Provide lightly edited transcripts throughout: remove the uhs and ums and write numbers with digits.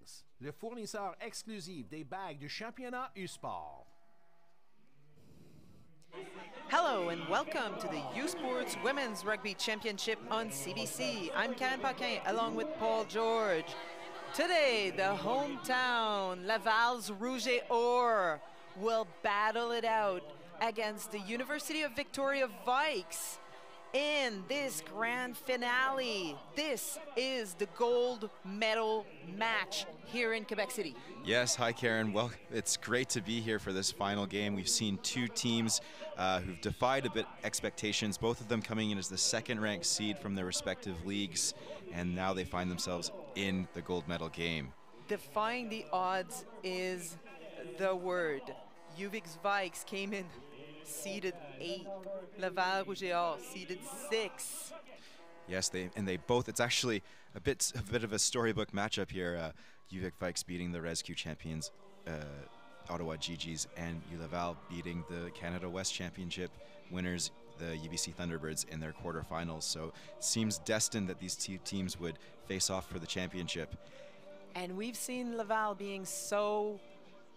Champions, le fournisseur exclusif des bagues du championnat U-Sport. Hello and welcome to the U-Sports Women's Rugby Championship on CBC. I'm Karen Paquin along with Paul George. Today, the hometown Laval Rouge will battle it out against the University of Victoria Vikes in this grand finale. This is the gold medal match here in Quebec City. Yes, hi Karen. Well, it's great to be here for this final game. We've seen two teams who've defied a bit expectations, both of them coming in as the second-ranked seed from their respective leagues, and now they find themselves in the gold medal game. Defying the odds is the word. UVic Vikes came in seeded 8, Laval Rouge seeded 6. Yes, they both. It's actually a bit of a storybook matchup here. UVic Vikes beating the Rescue champions, Ottawa GGs, and Laval beating the Canada West Championship winners, the UBC Thunderbirds, in their quarterfinals. So it seems destined that these two teams would face off for the championship. And we've seen Laval being so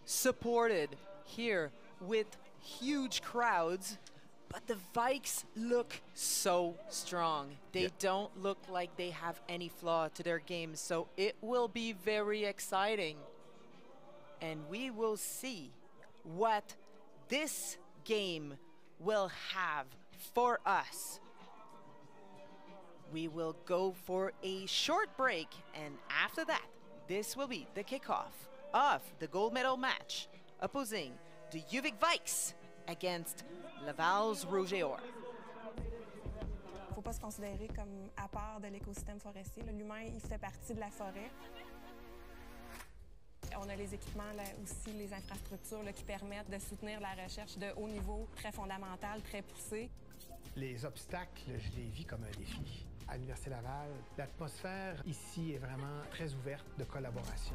supported here with huge crowds, but the Vikes look so strong. They don't look like they have any flaw to their game, so it will be very exciting. And we will see what this game will have for us. We will go for a short break, and after that, this will be the kickoff of the gold medal match opposing the UVic Vikes against Laval Rouge. Il ne faut pas se considérer comme à part de l'écosystème forestier. L'humain, il fait partie de la forêt. On a les équipements, là, aussi les infrastructures là, qui permettent de soutenir la recherche de haut niveau, très fondamentale, très poussée. Les obstacles, je les vis comme un défi. À l'Université Laval, l'atmosphère ici est vraiment très ouverte de collaboration.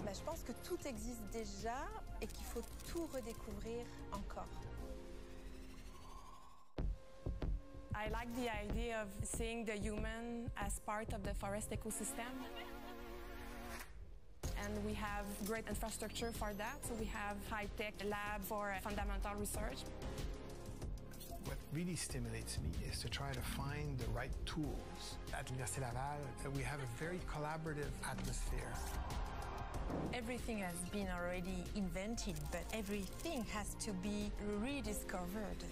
Ben, je pense que tout existe déjà et qu'il faut tout redécouvrir encore. I like the idea of seeing the human as part of the forest ecosystem. And we have great infrastructure for that. So we have high-tech lab for fundamental research. What really stimulates me is to try to find the right tools. At l'Université Laval, we have a very collaborative atmosphere. Everything has been already invented, but everything has to be rediscovered.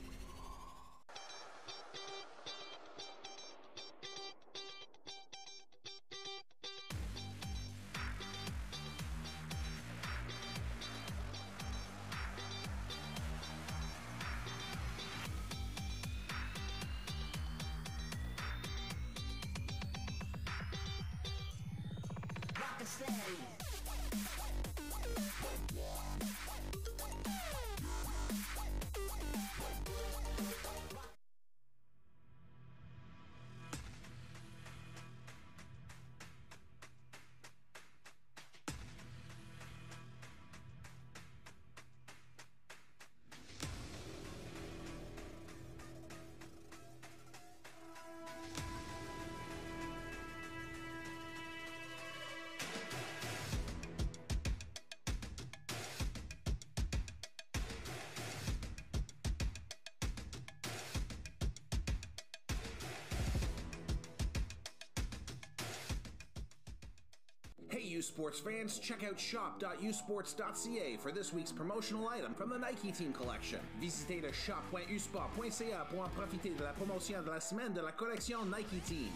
Hey U-Sports fans, check out shop.usports.ca for this week's promotional item from the Nike Team Collection. Visitez le shop.usport.ca pour en profiter de la promotion de la semaine de la collection Nike Team.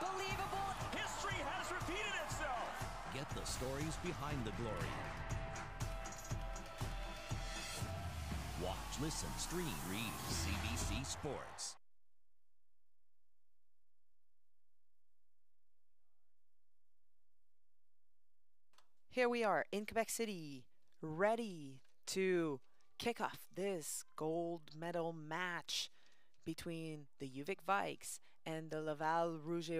Unbelievable! History has repeated itself! Get the stories behind the glory. Watch, listen, stream, read CBC Sports. Here we are in Quebec City, ready to kick off this gold medal match between the UVic Vikes and the Laval Rouge.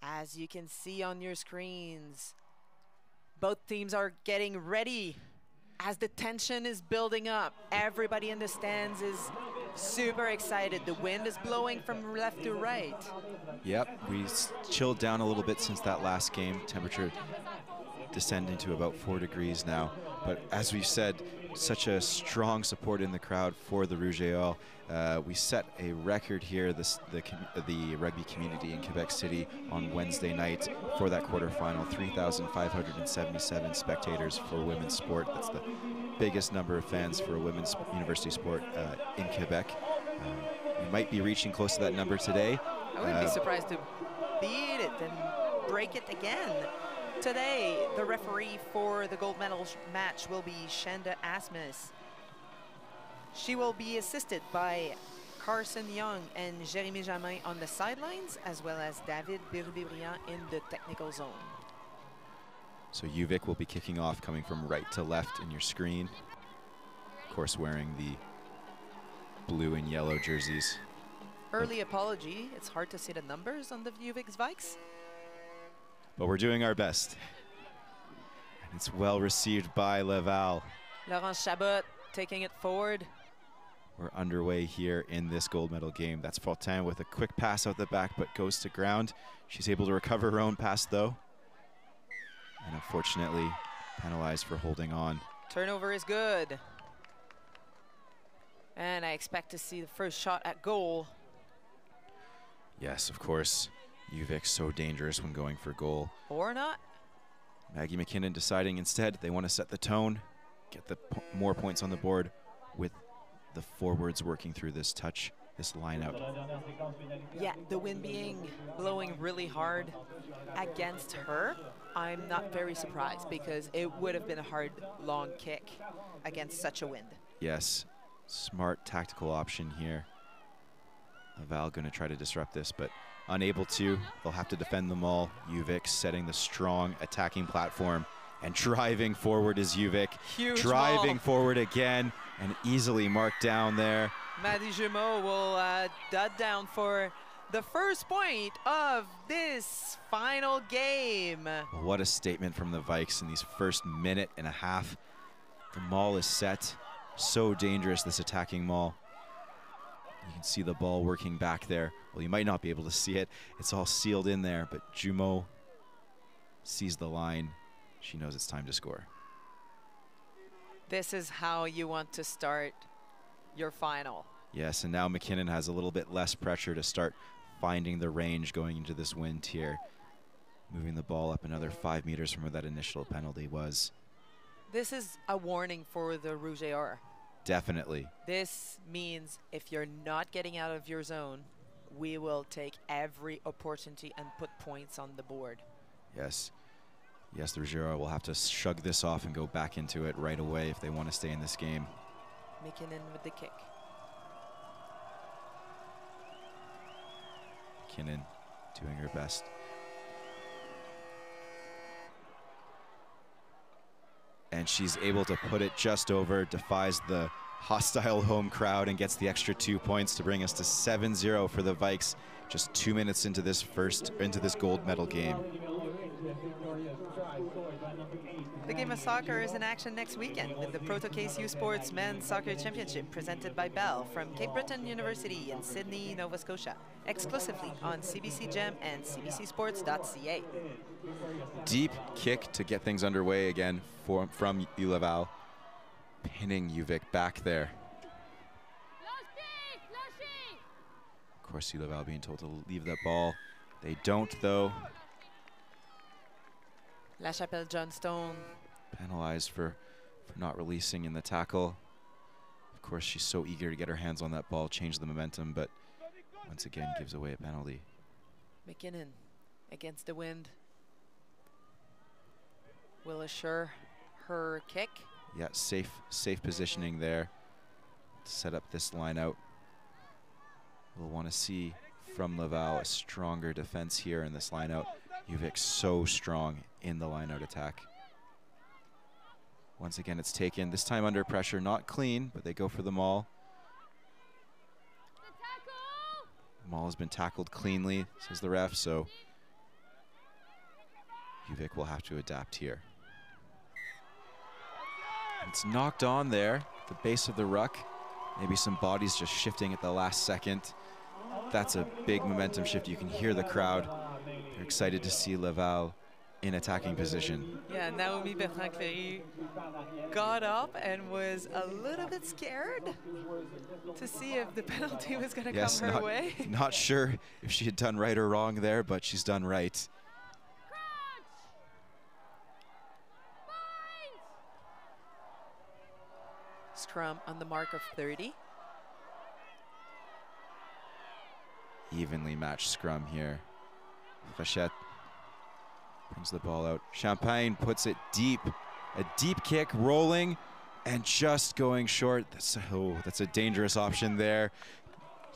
As you can see on your screens, both teams are getting ready as the tension is building up. Everybody in the stands is super excited. The wind is blowing from left to right. Yep, we chilled down a little bit since that last game. Temperature descending to about 4 degrees now. But as we've said, such a strong support in the crowd for the Rouge et Or. We set a record here, the rugby community in Quebec City on Wednesday night for that quarterfinal. 3,577 spectators for women's sport. That's the biggest number of fans for a women's university sport in Quebec. We might be reaching close to that number today. I wouldn't be surprised to beat it and break it again. Today, the referee for the gold medal match will be Shanda Asmus. She will be assisted by Carson Young and Jérémy Jamin on the sidelines, as well as David Birubibriand in the technical zone. So UVic will be kicking off, coming from right to left in your screen. Of course, wearing the blue and yellow jerseys. Early apology, it's hard to see the numbers on the UVic Vikes. But we're doing our best. And it's well received by Laval. Laurent Chabot taking it forward. We're underway here in this gold medal game. That's Fortin with a quick pass out the back, but goes to ground. She's able to recover her own pass, though. And unfortunately, penalized for holding on. Turnover is good. And I expect to see the first shot at goal. Yes, of course. UVic so dangerous when going for goal. Or not. Maggie McKinnon deciding instead they want to set the tone, get the more points on the board with the forwards working through this touch, this line out. Yeah, the wind blowing really hard against her, I'm not very surprised because it would have been a hard, long kick against such a wind. Yes, smart tactical option here. Laval going to try to disrupt this, but unable to. They'll have to defend them all. UVic setting the strong attacking platform, and driving forward is UVic. Huge driving ball. forward again and easily marked down there. Maddie Jumeau will dud down for the first point of this final game. What a statement from the Vikes in these first minute and a half. The maul is set. So dangerous, this attacking maul. You can see the ball working back there. Well, you might not be able to see it. It's all sealed in there, but Jumeau sees the line. She knows it's time to score. This is how you want to start your final. Yes, and now McKinnon has a little bit less pressure to start finding the range going into this wind here. Moving the ball up another 5 meters from where that initial penalty was. This is a warning for the Rouge et Or. Definitely. This means if you're not getting out of your zone, we will take every opportunity and put points on the board. Yes. Yes, the Rouge et Or will have to shrug this off and go back into it right away if they want to stay in this game. McKinnon with the kick. McKinnon doing her best. And she's able to put it just over, defies the hostile home crowd and gets the extra 2 points to bring us to 7-0 for the Vikes just 2 minutes into this gold medal game. The game of soccer is in action next weekend with the Proto KCU Sports Men's Soccer Championship presented by Bell from Cape Breton University in Sydney, Nova Scotia, exclusively on CBC Gem and cbcsports.ca. Deep kick to get things underway again from Laval, pinning UVic back there. Of course, Laval being told to leave that ball. They don't, though. La Chapelle Johnstone penalized for not releasing in the tackle. Of course, she's so eager to get her hands on that ball, change the momentum, but once again gives away a penalty. McKinnon against the wind will assure her kick. Yeah, safe positioning there to set up this line out. We'll want to see from Laval a stronger defense here in this line out. UVic so strong in the line-out attack. Once again, it's taken, this time under pressure, not clean, but they go for the maul. The maul has been tackled cleanly, says the ref, so UVic will have to adapt here. It's knocked on there, the base of the ruck. Maybe some bodies just shifting at the last second. That's a big momentum shift. You can hear the crowd. They're excited to see Laval in attacking position. Yeah, Naomi Bertrand-Cléry got up and was a little bit scared to see if the penalty was going to come her way. Not sure if she had done right or wrong there, but she's done right. Scrum on the mark of 30. Evenly matched scrum here. Frechette brings the ball out. Champagne puts it deep. A deep kick rolling and just going short. That's a dangerous option there.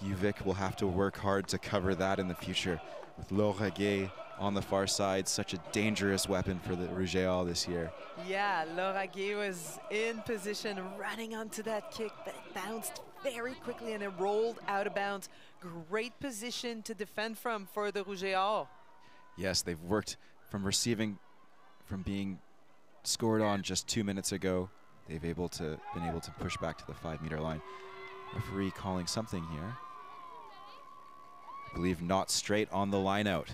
UVic will have to work hard to cover that in the future. With Laura Gay on the far side, such a dangerous weapon for the Rougeois this year. Yeah, Laura Gay was in position running onto that kick, but it bounced very quickly and it rolled out of bounds. Great position to defend from for the Rougeois. Yes, they've worked from receiving, from being scored on just 2 minutes ago. They've been able to push back to the 5-meter line. Referee calling something here. I believe not straight on the line out.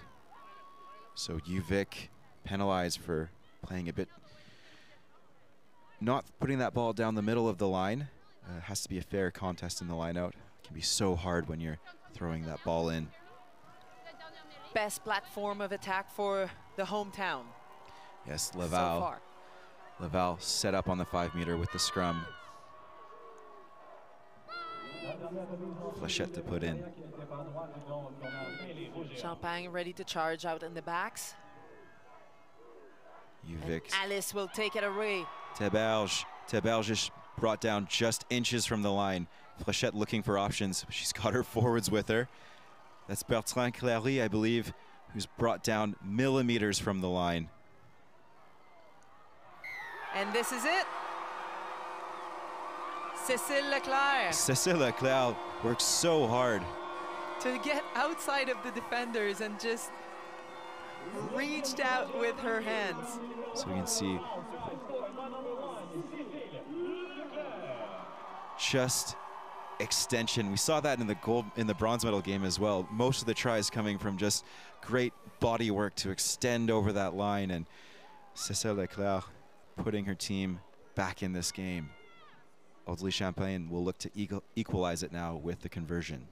So UVic penalized for playing a bit, not putting that ball down the middle of the line. It has to be a fair contest in the line out. It can be so hard when you're throwing that ball in. Best platform of attack for the hometown. Yes, Laval. So far. Laval set up on the 5-meter with the scrum. Flechette to put in. Champagne ready to charge out in the backs. UVic. Alice will take it away. Teberge is brought down just inches from the line. Flechette looking for options. She's got her forwards with her. That's Bertrand Cléry, I believe, who's brought down millimeters from the line. And this is it. Cécile Leclerc. Cécile Leclerc works so hard to get outside of the defenders and just reached out with her hands. So we can see just extension. We saw that in the bronze medal game as well. Most of the tries coming from just great body work to extend over that line, and Cécile Leclerc putting her team back in this game. Audley Champagne will look to equalize it now with the conversion.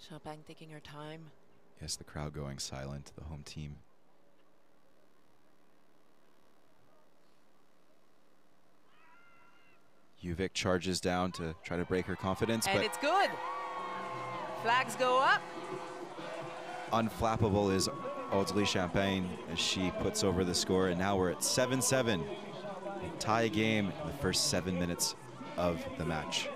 Champagne taking her time. Yes, the crowd going silent, the home team. UVic charges down to try to break her confidence, and but it's good. Flags go up. Unflappable is Audley Champagne as she puts over the score, and now we're at 7-7. Tie game in the first 7 minutes of the match.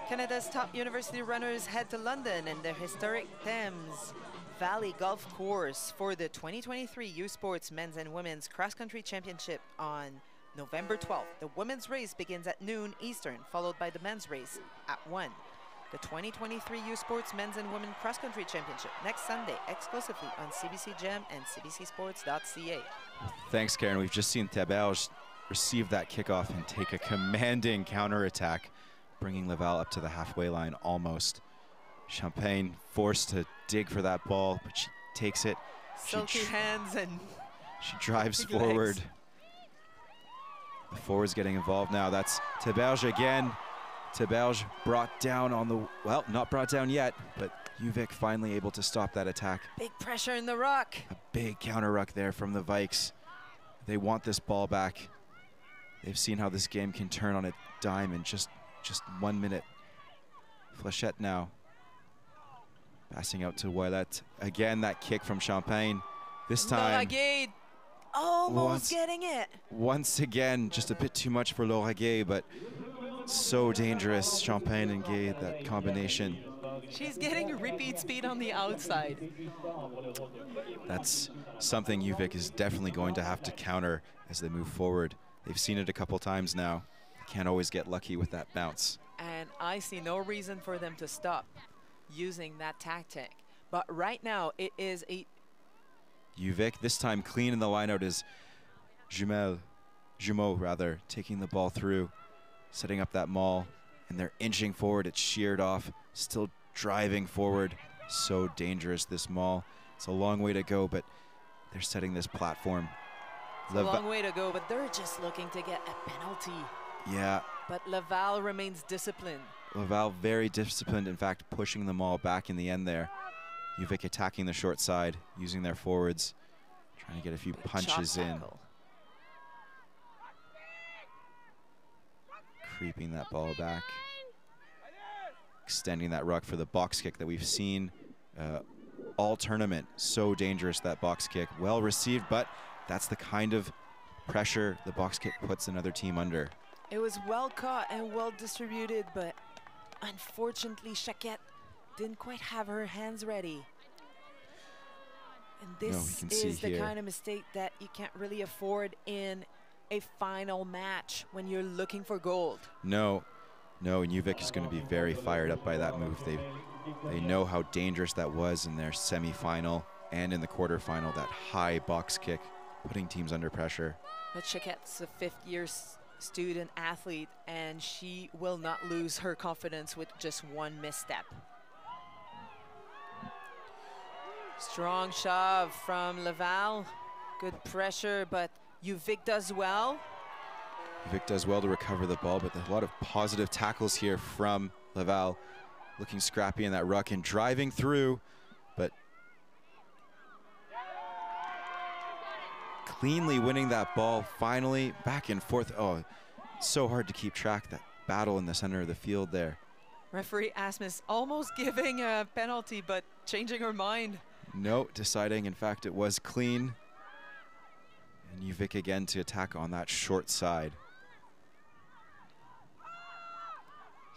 Canada's top university runners head to London and the historic Thames Valley Golf Course for the 2023 U Sports Men's and Women's Cross Country Championship on November 12th. The women's race begins at noon Eastern, followed by the men's race at 1. The 2023 U Sports Men's and Women's Cross Country Championship next Sunday, exclusively on CBC Gem and CBCSports.ca. Thanks, Karen. We've just seen Teberge receive that kickoff and take a commanding counterattack, bringing Laval up to the halfway line almost. Champagne forced to dig for that ball, but she takes it. Silky hands and she drives forward. Legs. The forward's getting involved now. That's Teberge again. Teberge brought down on the, well, not brought down yet, but UVic finally able to stop that attack. Big pressure in the ruck. A big counter ruck there from the Vikes. They want this ball back. They've seen how this game can turn on a dime in just 1 minute. Flechette now passing out to Ouellette. Again, that kick from Champagne. This time, Lauragais almost getting it. Once again, just a bit too much for Lauragais, but so dangerous. Champagne and Gay, that combination. She's getting repeat speed on the outside. That's something UVic is definitely going to have to counter as they move forward. They've seen it a couple times now. They can't always get lucky with that bounce. And I see no reason for them to stop. using that tactic. But right now, it is a... UVic, this time clean in the lineout is Jumeau, taking the ball through, setting up that maul, and they're inching forward. It's sheared off, still driving forward. So dangerous, this maul. It's a long way to go, but they're setting this platform. It's a long way to go, but they're just looking to get a penalty. Yeah. But Laval remains disciplined. Laval very disciplined, in fact, pushing the maul back in the end there. UVic attacking the short side, using their forwards, trying to get a few punches in. Creeping that ball back. Extending that ruck for the box kick that we've seen all tournament. So dangerous, that box kick. Well received, but that's the kind of pressure the box kick puts another team under. It was well caught and well distributed, but unfortunately, Chaquette didn't quite have her hands ready. And this is the kind of mistake that you can't really afford in a final match when you're looking for gold. No, and UVic is going to be very fired up by that move. They know how dangerous that was in their semifinal and in the quarterfinal, that high box kick, putting teams under pressure. But Chaquette's a fifth-year student athlete, and she will not lose her confidence with just one misstep. Strong shove from Laval. Good pressure, but UVic does well. UVic does well to recover the ball, but there's a lot of positive tackles here from Laval. Looking scrappy in that ruck and driving through, but cleanly winning that ball. Finally, back and forth. Oh, so hard to keep track. That battle in the center of the field there. Referee Asmus almost giving a penalty, but changing her mind. No, deciding, in fact, it was clean. And UVic again to attack on that short side.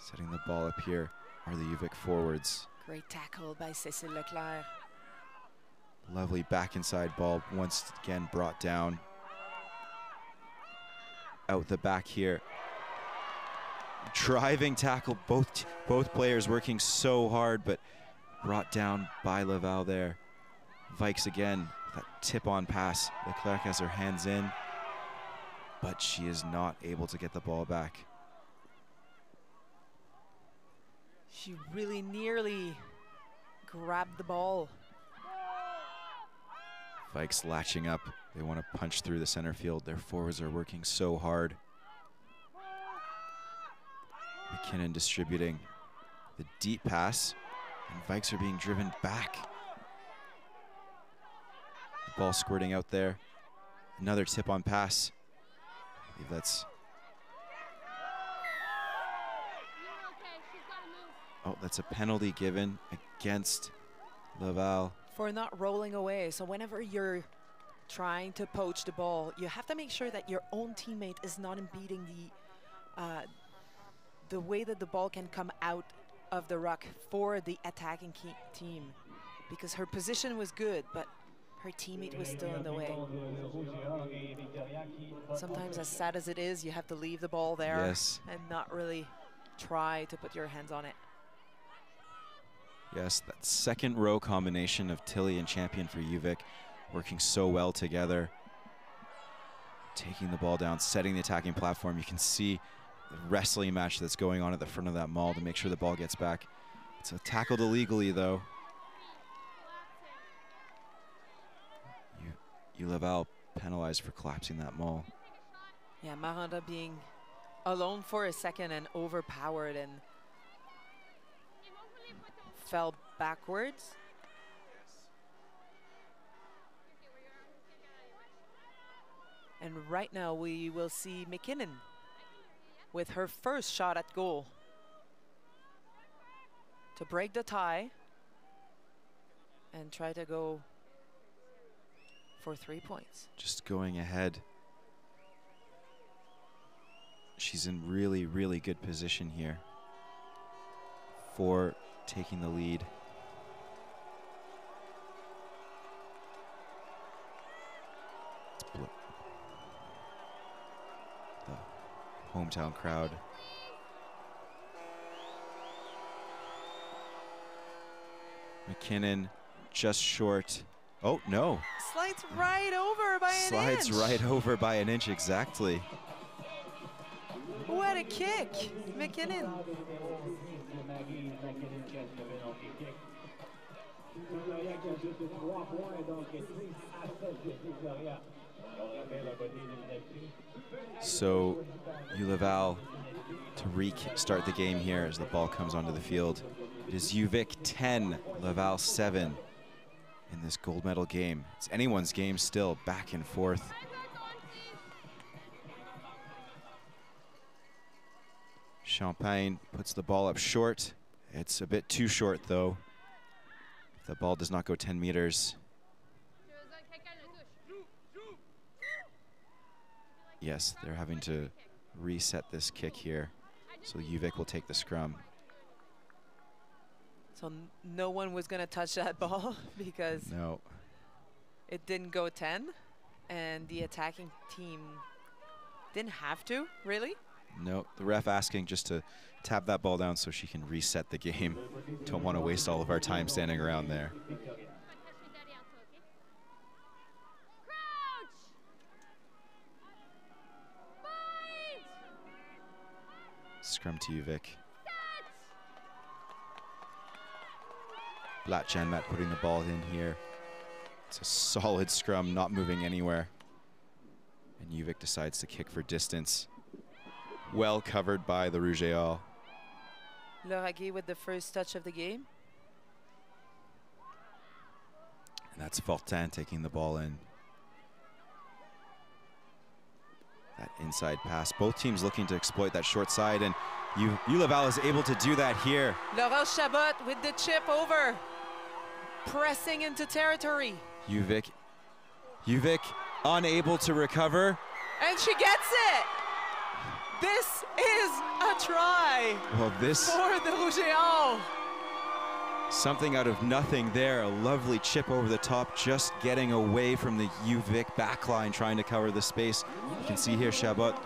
Setting the ball up here are the UVic forwards. Great tackle by Cécile Leclerc. Lovely back inside ball, once again brought down. Out the back here. Driving tackle, both players working so hard, but brought down by Laval there. Vikes again, that tip-on pass. Leclerc has her hands in, but she is not able to get the ball back. She really nearly grabbed the ball. Vikes latching up. They want to punch through the center field. Their forwards are working so hard. McKinnon distributing the deep pass, and Vikes are being driven back. The ball squirting out there. Another tip-on pass. I believe that's... Oh, that's a penalty given against Laval. For not rolling away. So whenever you're trying to poach the ball, you have to make sure that your own teammate is not impeding the way that the ball can come out of the ruck for the attacking team. Because her position was good, but her teammate was still in the way. Sometimes, as sad as it is, you have to leave the ball there and not really try to put your hands on it. Yes, that second row combination of Tilly and Champion for UVic working so well together. Taking the ball down, setting the attacking platform. You can see the wrestling match that's going on at the front of that maul to make sure the ball gets back. It's tackled illegally, though. Laval penalized for collapsing that maul. Yeah, Maranda being alone for a second and overpowered and fell backwards. And right now we will see McKinnon with her first shot at goal to break the tie and try to go for 3 points. Just going ahead. She's in really, really good position here for taking the lead. The hometown crowd. McKinnon just short. Oh, no. Slides right over by an inch. Slides right over by an inch, exactly. What a kick, McKinnon. So, Laval to restart the game here as the ball comes onto the field. It is UVic 10, Laval 7 in this gold medal game. It's anyone's game still, back and forth. Champagne puts the ball up short. It's a bit too short, though. The ball does not go 10 meters. Yes, they're having to reset this kick here. So UVic will take the scrum. So no one was going to touch that ball because no, it didn't go 10. And the attacking team didn't have to, really? No, the ref asking just to tap that ball down so she can reset the game. Don't want to waste all of our time standing around there. Scrum to UVic. Black Janmat putting the ball in here. It's a solid scrum, not moving anywhere. And UVic decides to kick for distance. Well covered by the Rougeois. Lauragais with the first touch of the game. And that's Fortin taking the ball in. That inside pass. Both teams looking to exploit that short side, and Laval is able to do that here. Laurel Chabot with the chip over. Pressing into territory. UVic unable to recover. And she gets it! This is a try well, this for the Rougeois. Something out of nothing there. A lovely chip over the top, just getting away from the UVic backline, trying to cover the space. You can see here Chabot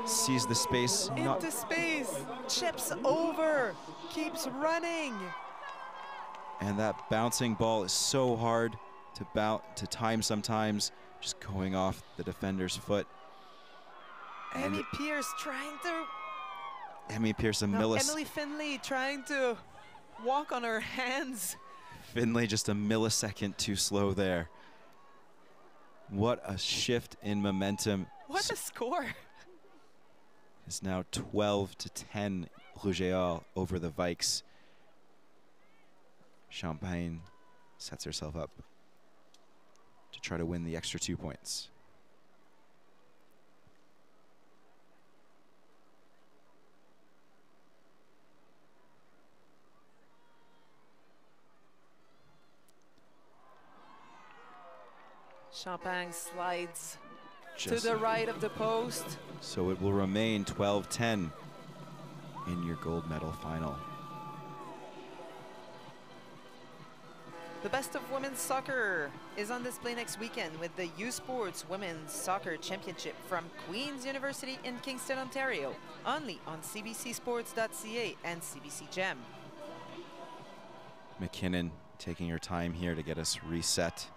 sees the space. Into space, chips over, keeps running. And that bouncing ball is so hard to time sometimes, just going off the defender's foot. Emmy Pierce trying to... Emmy Pierce, Emily Finley trying to walk on her hands. Finley just a millisecond too slow there. What a shift in momentum. What a score. It's now 12-10 Rougeois over the Vikes. Champagne sets herself up to try to win the extra 2 points. Champagne slides to the right of the post. So it will remain 12-10 in your gold medal final. The best of women's soccer is on display next weekend with the U Sports Women's Soccer Championship from Queen's University in Kingston, Ontario, only on cbcsports.ca and CBC Gem. McKinnon taking her time here to get us reset.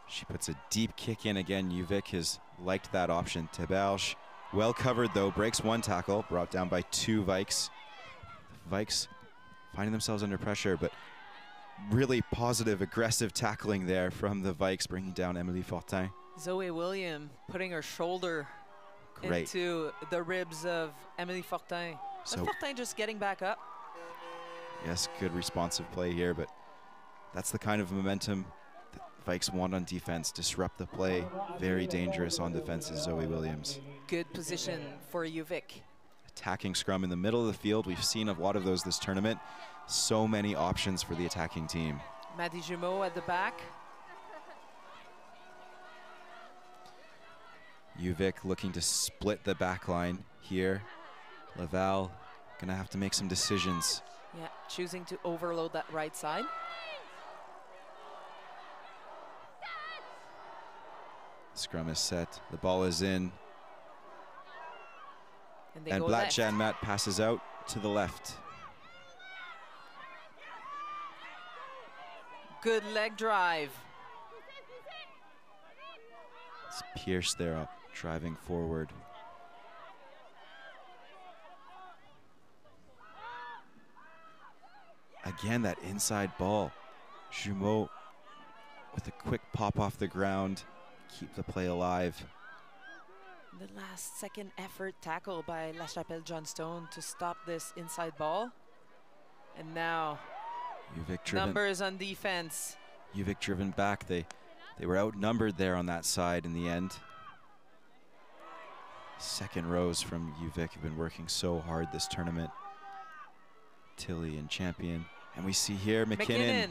She puts a deep kick in again. UVic has liked that option. Teberge, well covered though, breaks one tackle, brought down by two Vikes. The Vikes finding themselves under pressure, but really positive, aggressive tackling there from the Vikes, bringing down Emily Fortin. Zoe William putting her shoulder into the ribs of Emily Fortin. So Fortin just getting back up. Yes, good responsive play here, but that's the kind of momentum that Vikes want on defense. Disrupt the play. Very dangerous on defense is Zoe Williams. Good position for UVic. Attacking scrum in the middle of the field. We've seen a lot of those this tournament. So many options for the attacking team. Maddie Jumeau at the back. UVic looking to split the back line here. Laval gonna have to make some decisions. Yeah, choosing to overload that right side. Scrum is set. The ball is in. And Black Janmat passes out to the left. good leg drive. It's Pierce there driving forward. Again, that inside ball. Jumeau with a quick pop off the ground, keep the play alive. The last second effort tackle by La Chapelle Johnstone to stop this inside ball. And now numbers on defense. UVic driven back. They were outnumbered there on that side in the end. Second rows from UVic have been working so hard this tournament. Tilly and Champion. And we see here McKinnon.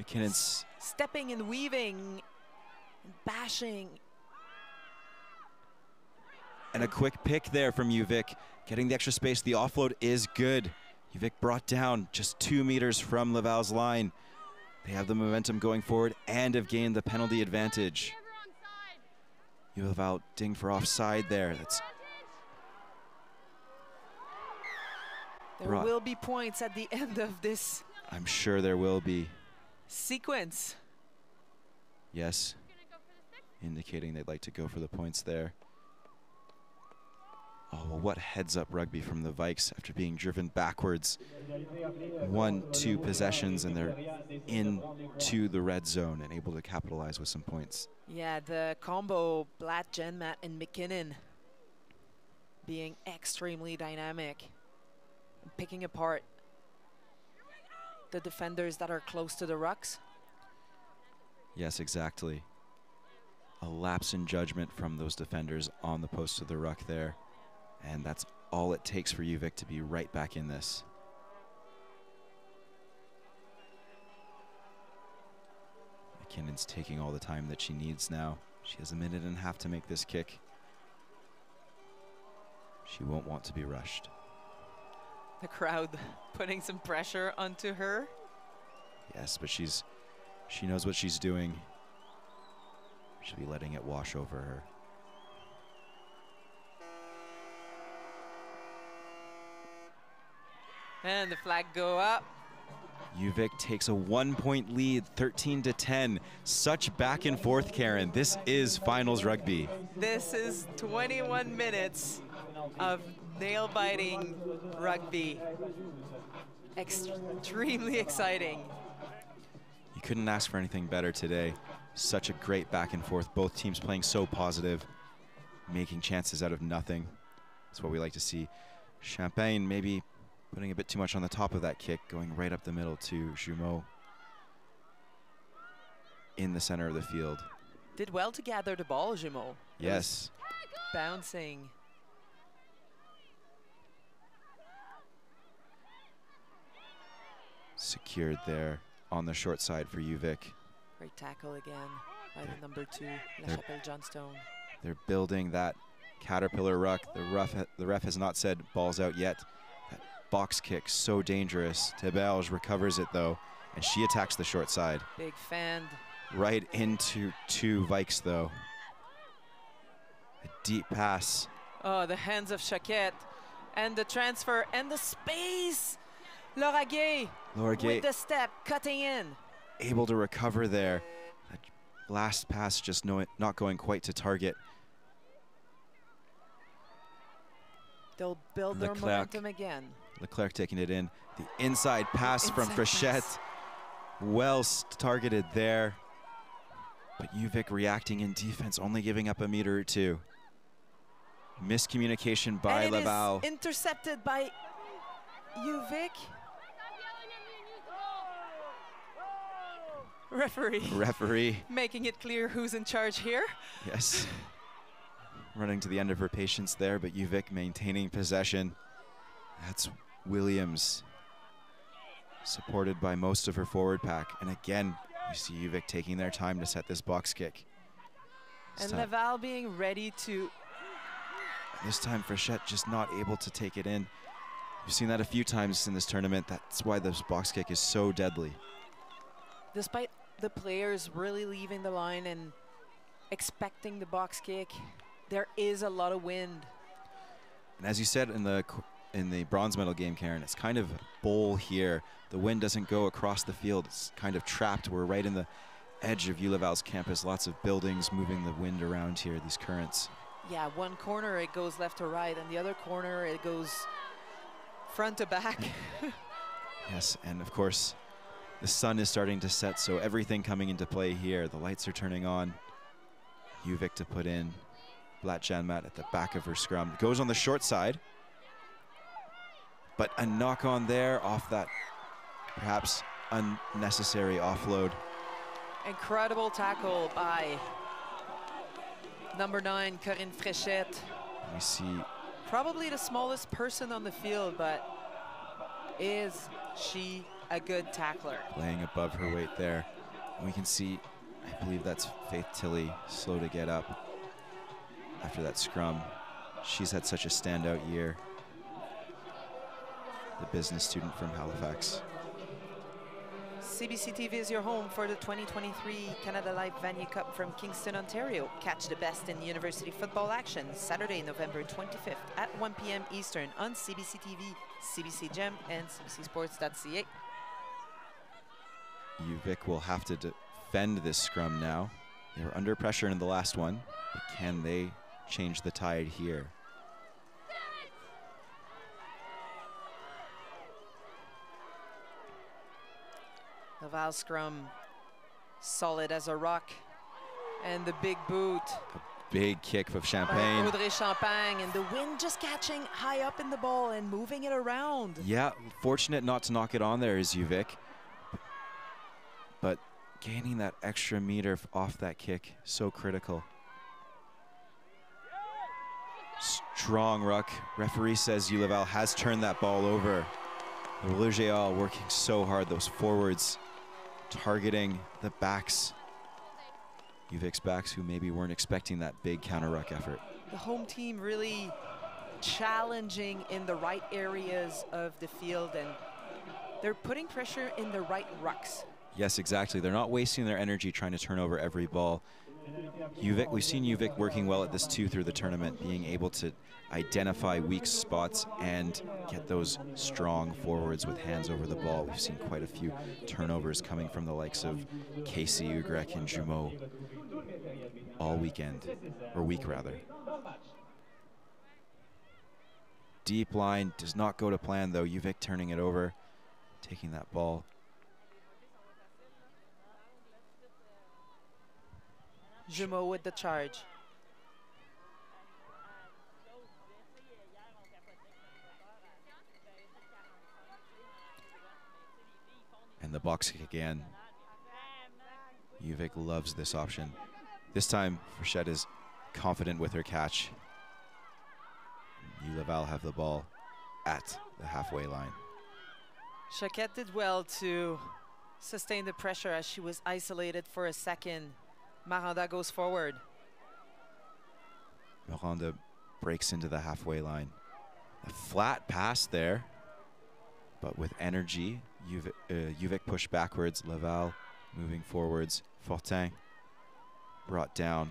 McKinnon's stepping and weaving, and bashing. And a quick pick there from UVic, getting the extra space. The offload is good. UVic brought down just 2 meters from Laval's line. They have the momentum going forward and have gained the penalty advantage. Laval ding for offside there. There will be points at the end of this. I'm sure there will be. Sequence. Yes, indicating they'd like to go for the points there. Oh, well, what heads-up rugby from the Vikes after being driven backwards. 1-2 possessions, and they're into the red zone and able to capitalize with some points. Yeah, the combo, Blatt, Genmat, and McKinnon being extremely dynamic, picking apart the defenders that are close to the rucks. Yes, exactly. A lapse in judgment from those defenders on the post of the ruck there. And that's all it takes for UVic to be right back in this. McKinnon's taking all the time that she needs now. She has 1.5 minutes to make this kick. She won't want to be rushed. The crowd putting some pressure onto her. Yes, but she knows what she's doing. She'll be letting it wash over her. And the flag go up. UVic takes a 1-point lead, 13-10. Such back and forth, Karen. This is finals rugby. This is 21 minutes of nail-biting rugby. Extremely exciting. You couldn't ask for anything better today. Such a great back and forth. Both teams playing so positive, making chances out of nothing. That's what we like to see. Champagne maybe putting a bit too much on the top of that kick, going right up the middle to Jumeau in the center of the field. Did well to gather the ball, Jumeau. Yes. Bouncing. Secured there on the short side for UVic. Great tackle again by the number 2, La Chapelle Johnstone. They're building that caterpillar ruck. The ref has not said balls out yet. That box kick, so dangerous. Teberge recovers it though, and she attacks the short side. Big fan. Right into 2 Vikes though. A deep pass. Oh, the hands of Chaquette. And the transfer and the space. Laura Gay with the step, cutting in. Able to recover there. That last pass just not going quite to target. They'll build their momentum again. Leclerc taking it in. The inside pass from Frechette. Well targeted there. But UVic reacting in defense, only giving up 1 meter or 2. Miscommunication by Laval. Is intercepted by UVic. Referee making it clear who's in charge here. Yes. Running to the end of her patience there, but UVic maintaining possession. That's Williams, supported by most of her forward pack. And again, we see UVic taking their time to set this box kick. And Laval being ready to... This time Frechette just not able to take it in. We've seen that a few times in this tournament. That's why this box kick is so deadly. Despite the players really leaving the line and expecting the box kick, there is a lot of wind. And as you said in the bronze medal game, Karen, it's kind of a bowl here. The wind doesn't go across the field. It's kind of trapped. We're right in the edge of ULaval's campus. Lots of buildings moving the wind around here, these currents. Yeah, one corner it goes left to right, and the other corner it goes front to back. Yes, and of course, the sun is starting to set, so everything coming into play here. The lights are turning on. UVic to put in. Blat Janmat at the back of her scrum. Goes on the short side. But a knock on there off that perhaps unnecessary offload. Incredible tackle by number 9, Corinne Fréchette. We see probably the smallest person on the field, but is she a good tackler? Playing above her weight there. And we can see, I believe that's Faith Tilley, slow to get up after that scrum. She's had such a standout year. The business student from Halifax. CBC TV is your home for the 2023 Canada Life Vanier Cup from Kingston, Ontario. Catch the best in university football action Saturday, November 25th at 1 p.m. Eastern on CBC TV, CBC Gem, and CBCSports.ca. UVic will have to defend this scrum now. They were under pressure in the last one, but can they change the tide here? Laval scrum, solid as a rock. And the big boot. A big kick of Champagne. Audrey Champagne, and the wind just catching high up in the ball and moving it around. Yeah, fortunate not to knock it on there is UVic. But gaining that extra meter off that kick, so critical. Strong ruck. Referee says ULaval has turned that ball over. The Rouge working so hard, those forwards targeting the backs. UVic's backs who maybe weren't expecting that big counter ruck effort. The home team really challenging in the right areas of the field, and they're putting pressure in the right rucks. Yes, exactly. They're not wasting their energy trying to turn over every ball. UVic, we've seen UVic working well at this too through the tournament, being able to identify weak spots and get those strong forwards with hands over the ball. We've seen quite a few turnovers coming from the likes of Casey, Ugrek, and Jumeau all weekend, or week rather. Deep line does not go to plan though. UVic turning it over, taking that ball. Jumeau with the charge. And the box kick again. UVic loves this option. This time, Frechette is confident with her catch. ULaval have the ball at the halfway line. Choquette did well to sustain the pressure as she was isolated for a second. Miranda goes forward. Miranda breaks into the halfway line. A flat pass there, but with energy. UVic push backwards. Laval moving forwards. Fortin brought down.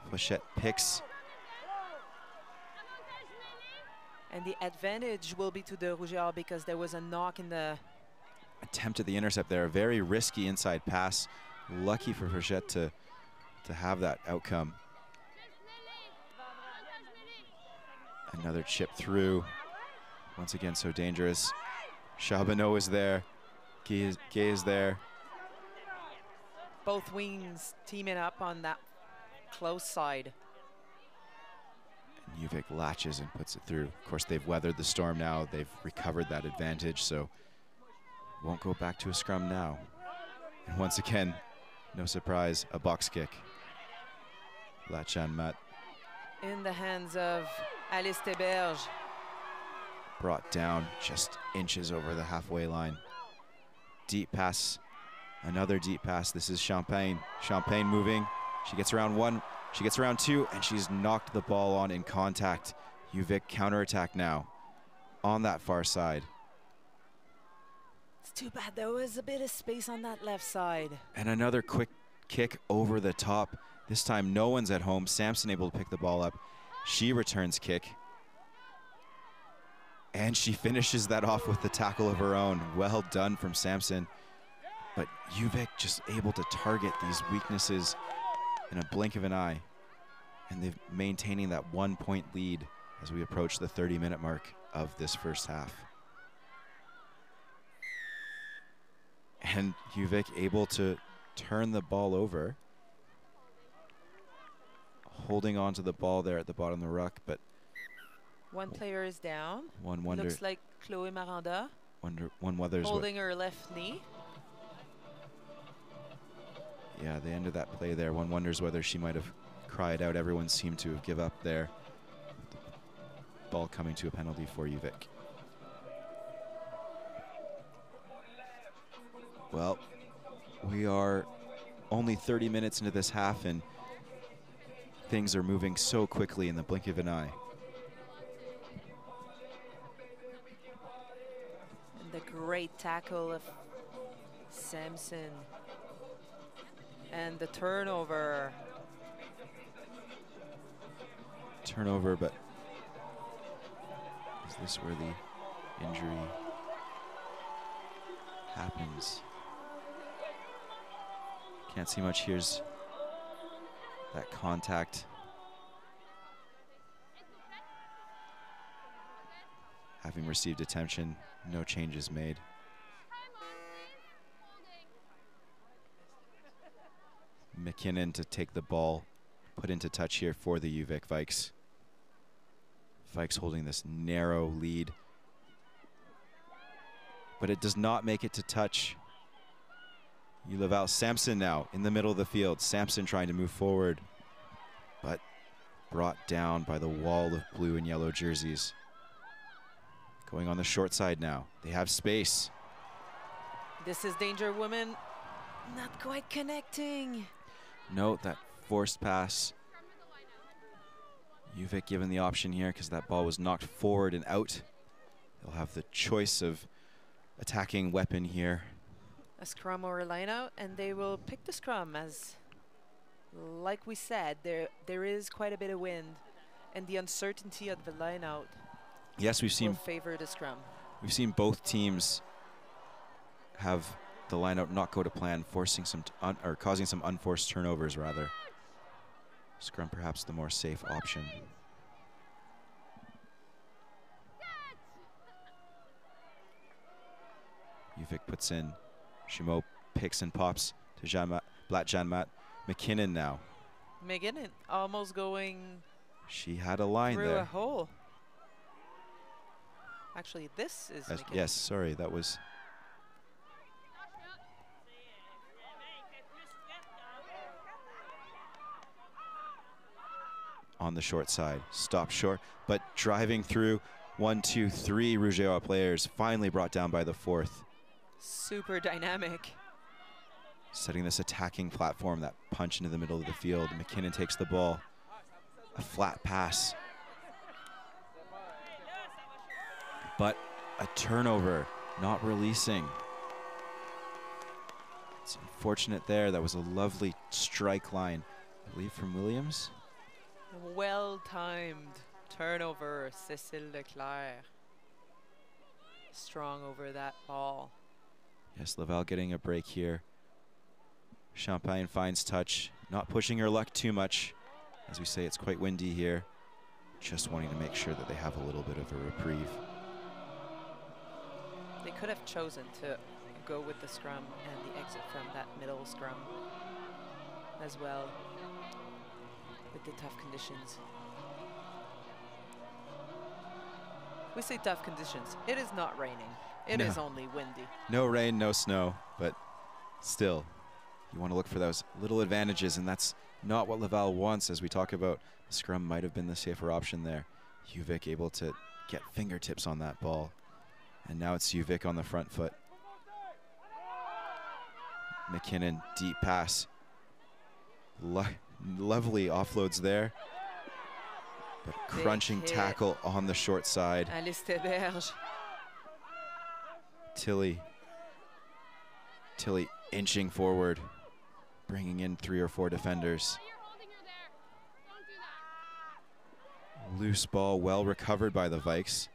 Frechette picks. And the advantage will be to the Rougeards because there was a knock in the attempt at the intercept there. A very risky inside pass. Lucky for Frechette to have that outcome. Another chip through. Once again, so dangerous. Charbonneau is there. Gay is there. Both wings teaming up on that close side. And UVic latches and puts it through. Of course, they've weathered the storm now. They've recovered that advantage, so won't go back to a scrum now. And once again, no surprise, a box kick. Lachan Mat. In the hands of Alice Teberge. Brought down just inches over the halfway line. Deep pass, another deep pass. This is Champagne. Champagne moving. She gets around one, she gets around two, and she's knocked the ball on in contact. UVic counterattack now on that far side. It's too bad there was a bit of space on that left side. And another quick kick over the top. This time no one's at home. Sampson able to pick the ball up. She returns kick. And she finishes that off with the tackle of her own. Well done from Samson. But UVic just able to target these weaknesses in a blink of an eye. And they're maintaining that 1-point lead as we approach the 30-minute mark of this first half. And UVic able to turn the ball over. Holding on to the ball there at the bottom of the ruck, but one player is down. One wonder. Looks like Chloe Miranda. One wonders holding her left knee. Yeah, the end of that play there. One wonders whether she might have cried out. Everyone seemed to give up there. Ball coming to a penalty for UVic. Well, we are only 30 minutes into this half, and things are moving so quickly in the blink of an eye. And the great tackle of Samson. And the turnover. Turnover, but is this where the injury happens? Can't see much. Here's that contact. Having received attention, no changes made. McKinnon to take the ball, put into touch here for the UVic Vikes. Vikes holding this narrow lead. But it does not make it to touch. Laval. Samson now in the middle of the field. Samson trying to move forward, but brought down by the wall of blue and yellow jerseys. Going on the short side now. They have space. This is danger, women. Not quite connecting. Note that forced pass. UVic given the option here because that ball was knocked forward and out. They'll have the choice of attacking weapon here. A scrum or a line out, and they will pick the scrum as, like we said, there is quite a bit of wind, and the uncertainty of the line out. Yes, we've seen will favor the scrum. We've seen both teams have the line out not go to plan, forcing some or causing some unforced turnovers rather. Scrum perhaps the more safe option. UVic puts in. Chimo picks and pops to Janmat. McKinnon now. McKinnon almost going. She had a line through there. A hole. Actually, this is McKinnon. Yes, sorry, that was. On the short side, stop short, but driving through 1, 2, 3 Rougeois players, finally brought down by the fourth. Super dynamic. Setting this attacking platform, that punch into the middle of the field. McKinnon takes the ball. A flat pass. But a turnover, not releasing. It's unfortunate there. That was a lovely strike line, I believe from Williams. Well-timed turnover, Cécile Leclerc. Strong over that ball. Yes, Laval getting a break here. Champagne finds touch, not pushing her luck too much. As we say, it's quite windy here. Just wanting to make sure that they have a little bit of a reprieve. They could have chosen to go with the scrum and the exit from that middle scrum as well, with the tough conditions. We say tough conditions. It is not raining. It is only windy. No rain, no snow, but still, you want to look for those little advantages, and that's not what Laval wants. As we talk about, the scrum might have been the safer option there. UVic able to get fingertips on that ball, and now it's UVic on the front foot. McKinnon, deep pass. Lovely offloads there, but crunching tackle on the short side. Alice Teberge. Tilly inching forward, bringing in 3 or 4 defenders. Loose ball, well recovered by the Vikes.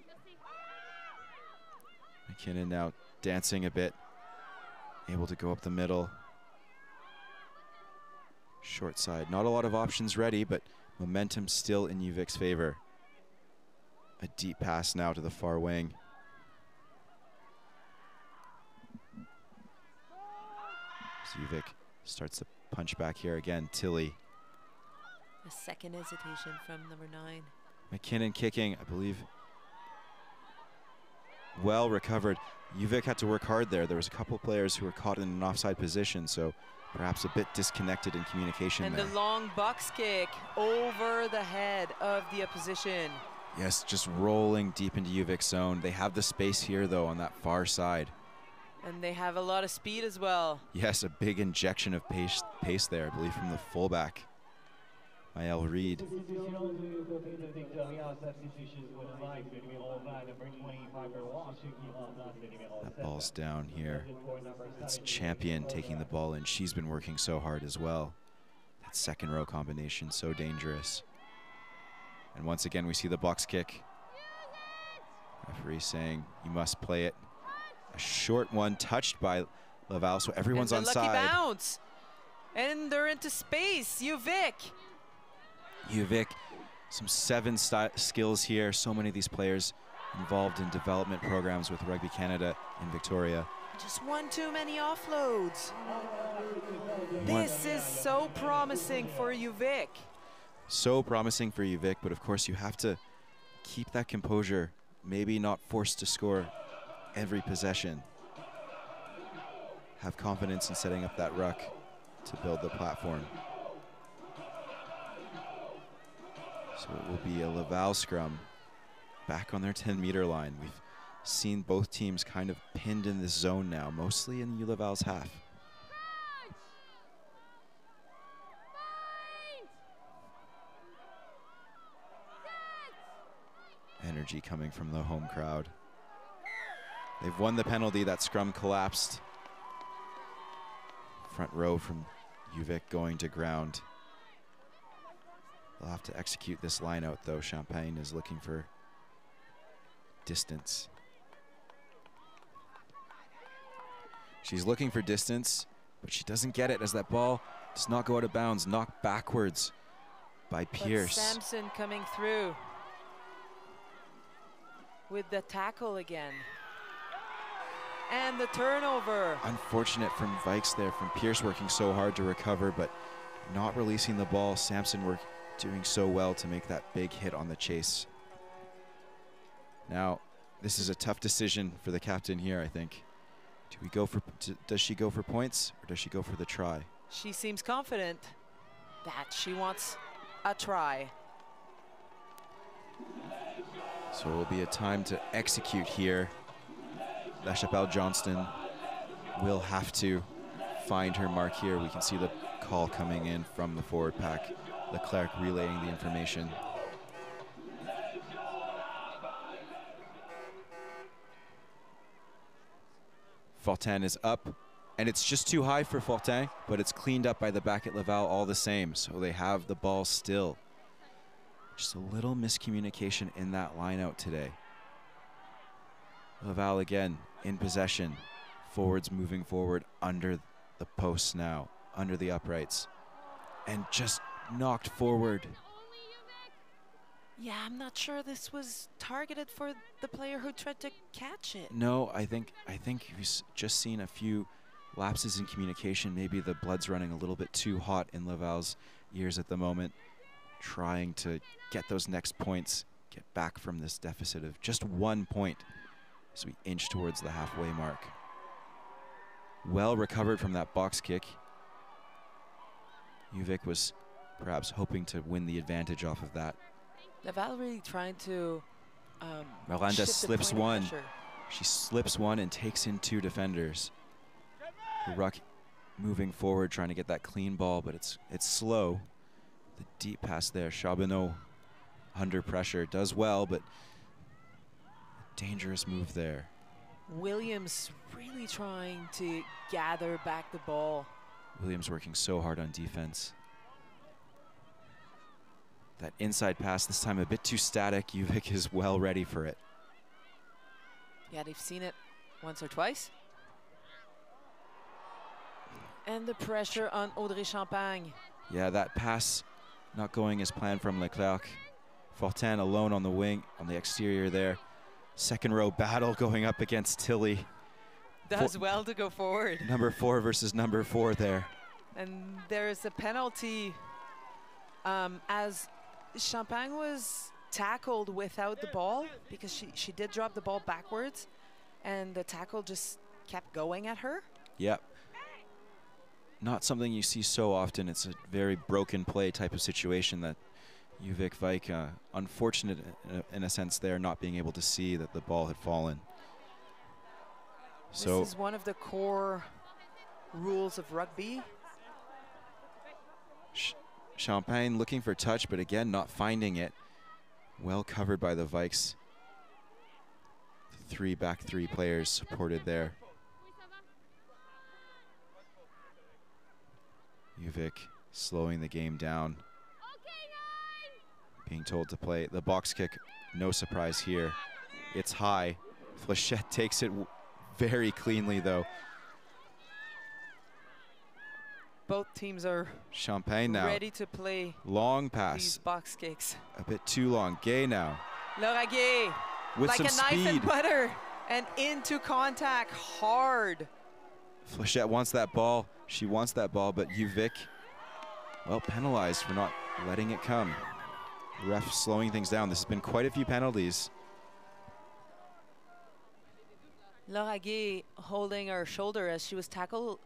McKinnon now dancing a bit, able to go up the middle. Short side, not a lot of options ready, but momentum still in UVic's favor. A deep pass now to the far wing. So UVic starts to punch back here again. Tilly. A second hesitation from number 9. McKinnon kicking, I believe. Well recovered. UVic had to work hard there. There was a couple players who were caught in an offside position, so perhaps a bit disconnected in communication and there. The long box kick over the head of the opposition. Yes, just rolling deep into UVic's zone. They have the space here, though, on that far side. And they have a lot of speed as well. Yes, a big injection of pace there, I believe, from the fullback, Maël Reed. That ball's down here. It's Champion taking the ball in. She's been working so hard as well. That second row combination, so dangerous. And once again, we see the box kick. Referee saying you must play it. A short one touched by Laval, so everyone's on side. Lucky bounce. And they're into space, UVic. UVic, some 7 skills here. So many of these players involved in development programs with Rugby Canada in Victoria. Just one too many offloads. This is so promising for UVic. So promising for UVic, but of course you have to keep that composure, maybe not forced to score every possession. Have confidence in setting up that ruck to build the platform. So it will be a Laval scrum back on their 10-meter line. We've seen both teams kind of pinned in this zone now, mostly in Laval's half. Energy coming from the home crowd. They've won the penalty. That scrum collapsed. Front row from UVic going to ground. They'll have to execute this line out, though. Champagne is looking for distance. She's looking for distance, but she doesn't get it as that ball does not go out of bounds, knocked backwards by Pierce. But Sampson coming through with the tackle again. And the turnover. Unfortunate from Vikes there, from Pierce working so hard to recover, but not releasing the ball. Sampson doing so well to make that big hit on the chase. Now, this is a tough decision for the captain here, I think. Does she go for points or does she go for the try? She seems confident that she wants a try. So it will be a time to execute here. LaChapelle Johnston will have to find her mark here. We can see the call coming in from the forward pack. Leclerc relaying the information. Fortin is up, and it's just too high for Fortin, but it's cleaned up by the back at Laval all the same, so they have the ball still. Just a little miscommunication in that line out today. Laval again in possession. Forwards moving forward under the posts now, under the uprights, and just knocked forward. Yeah, I'm not sure this was targeted for the player who tried to catch it. No, I think we've just seen a few lapses in communication. Maybe the blood's running a little bit too hot in Laval's ears at the moment, trying to get those next points, get back from this deficit of just 1 point as we inch towards the halfway mark. Well recovered from that box kick. UVic was perhaps hoping to win the advantage off of that. Laval really trying to Miranda slips one. Pressure. She slips one and takes in 2 defenders. The ruck moving forward, trying to get that clean ball, but it's slow. The deep pass there. Charbonneau under pressure does well, but a dangerous move there. Williams really trying to gather back the ball. Williams working so hard on defense. That inside pass, this time a bit too static. UVic is well ready for it. Yeah, they've seen it once or twice. And the pressure on Audrey Champagne. Yeah, that pass not going as planned from Leclerc. Fortin alone on the wing, on the exterior there. Second row battle going up against Tilly. Does well to go forward. Number 4 versus number 4 there. And there's a penalty as Champagne was tackled without the ball, because she did drop the ball backwards and the tackle just kept going at her. Yep. Not something you see so often. It's a very broken play type of situation that Victoria Vikes, unfortunate in a sense there, not being able to see that the ball had fallen. So this is one of the core rules of rugby. Champagne looking for touch, but again, not finding it. Well covered by the Vikes. The back three players supported there. Uvik slowing the game down. Being told to play the box kick, no surprise here. It's high. Flechette takes it very cleanly though. Both teams are Champagne now ready to play long pass. These box kicks. A bit too long. Gay now. Laura Gay, with like some a knife speed. and butter, and into contact hard. Flechette wants that ball. She wants that ball, but Uvik, well, penalized for not letting it come. Ref slowing things down. This has been quite a few penalties. Laura Gay holding her shoulder as she was tackled,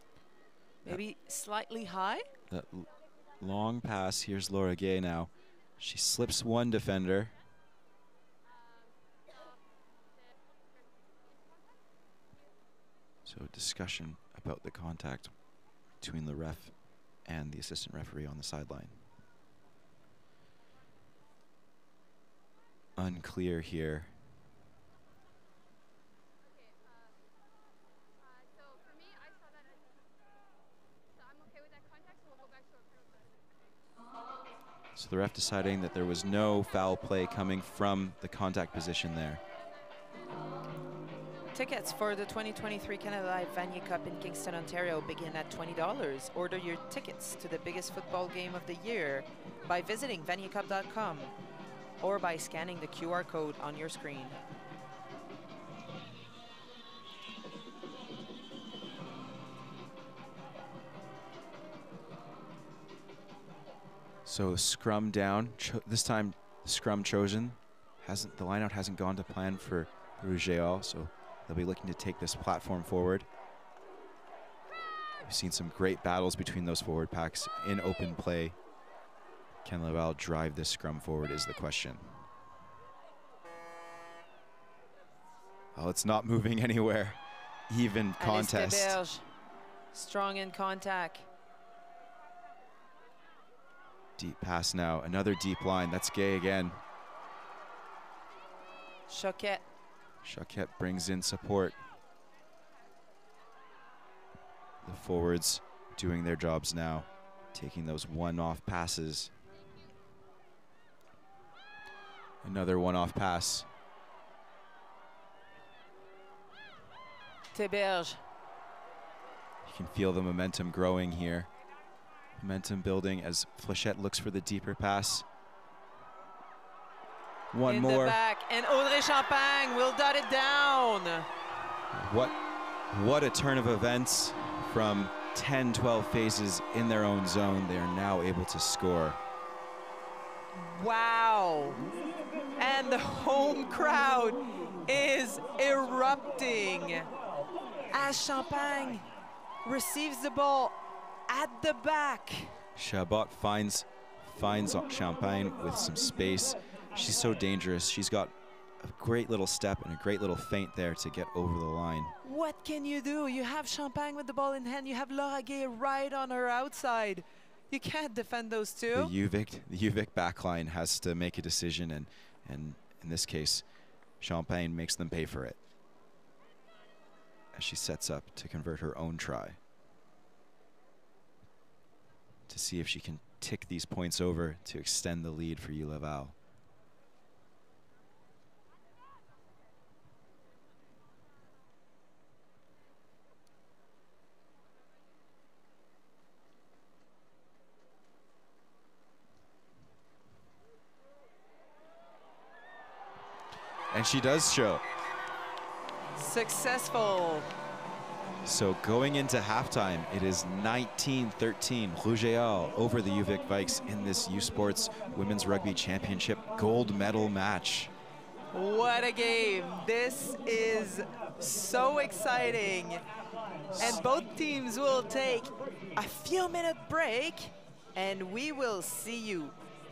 maybe slightly high. That long pass. Here's Laura Gay now. She slips one defender. So discussion about the contact between the ref and the assistant referee on the sideline. Unclear here. So the ref deciding that there was no foul play coming from the contact position there. Tickets for the 2023 Canada Live Vanier Cup in Kingston, Ontario begin at $20. Order your tickets to the biggest football game of the year by visiting vaniercup.com or by scanning the QR code on your screen. So scrum down. This time, the scrum chosen. The lineout hasn't gone to plan for Rouge, so they'll be looking to take this platform forward. We've seen some great battles between those forward packs in open play. Can Laval drive this scrum forward is the question. Well, it's not moving anywhere. Even contest. Alice strong in contact. Deep pass now. Another deep line. That's Gay again. Choquette. Choquette brings in support. The forwards doing their jobs now, taking those one-off passes. Another one-off pass. Théberge. You can feel the momentum growing here. Momentum building as Flechette looks for the deeper pass. One in more. The back, and Audrey Champagne will dot it down. What a turn of events from 10, 12 phases in their own zone. They are now able to score. Wow. And the home crowd is erupting as Champagne receives the ball at the back. Chabot finds Champagne with some space. She's so dangerous. She's got a great little step and a great little feint there to get over the line. What can you do? You have Champagne with the ball in hand. You have Laura Gay right on her outside. You can't defend those two. The Uvik backline has to make a decision, and in this case, Champagne makes them pay for it as she sets up to convert her own try, to see if she can tick these points over to extend the lead for Laval. And she does show. Successful. So going into halftime, it is 19-13 Rouge et Or over the UVic Vikes in this U Sports Women's Rugby Championship gold medal match. What a game. This is so exciting. And both teams will take a few minute break and we will see you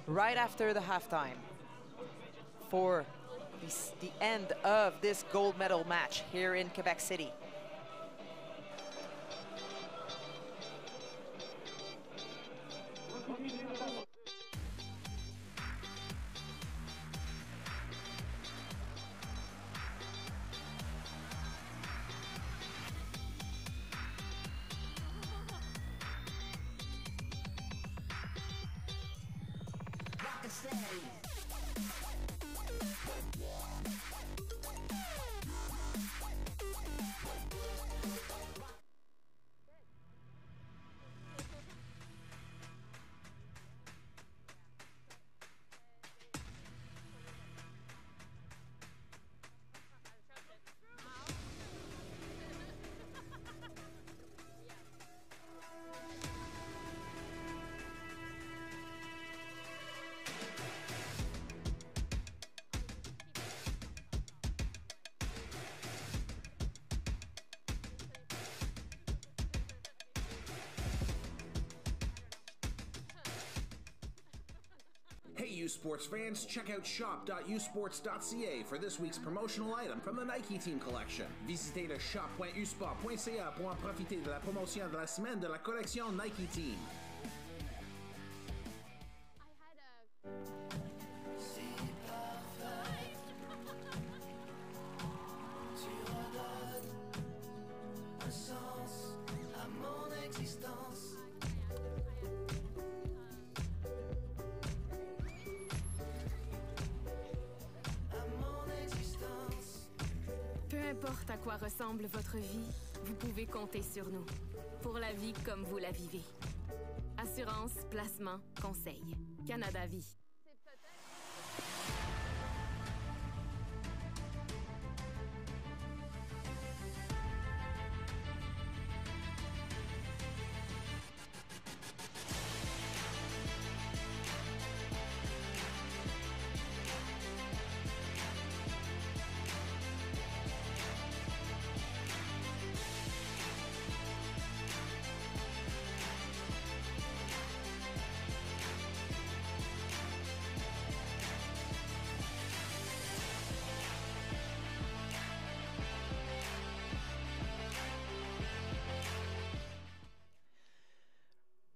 right after the halftime for the end of this gold medal match here in Quebec City. Hey, U Sports fans, check out shop.usports.ca for this week's promotional item from the Nike Team collection. Visitez le shop.usport.ca pour en profiter de la promotion de la semaine de la collection Nike Team. Peu importe à quoi ressemble votre vie, vous pouvez compter sur nous. Pour la vie comme vous la vivez. Assurance, placement, conseil. Canada Vie.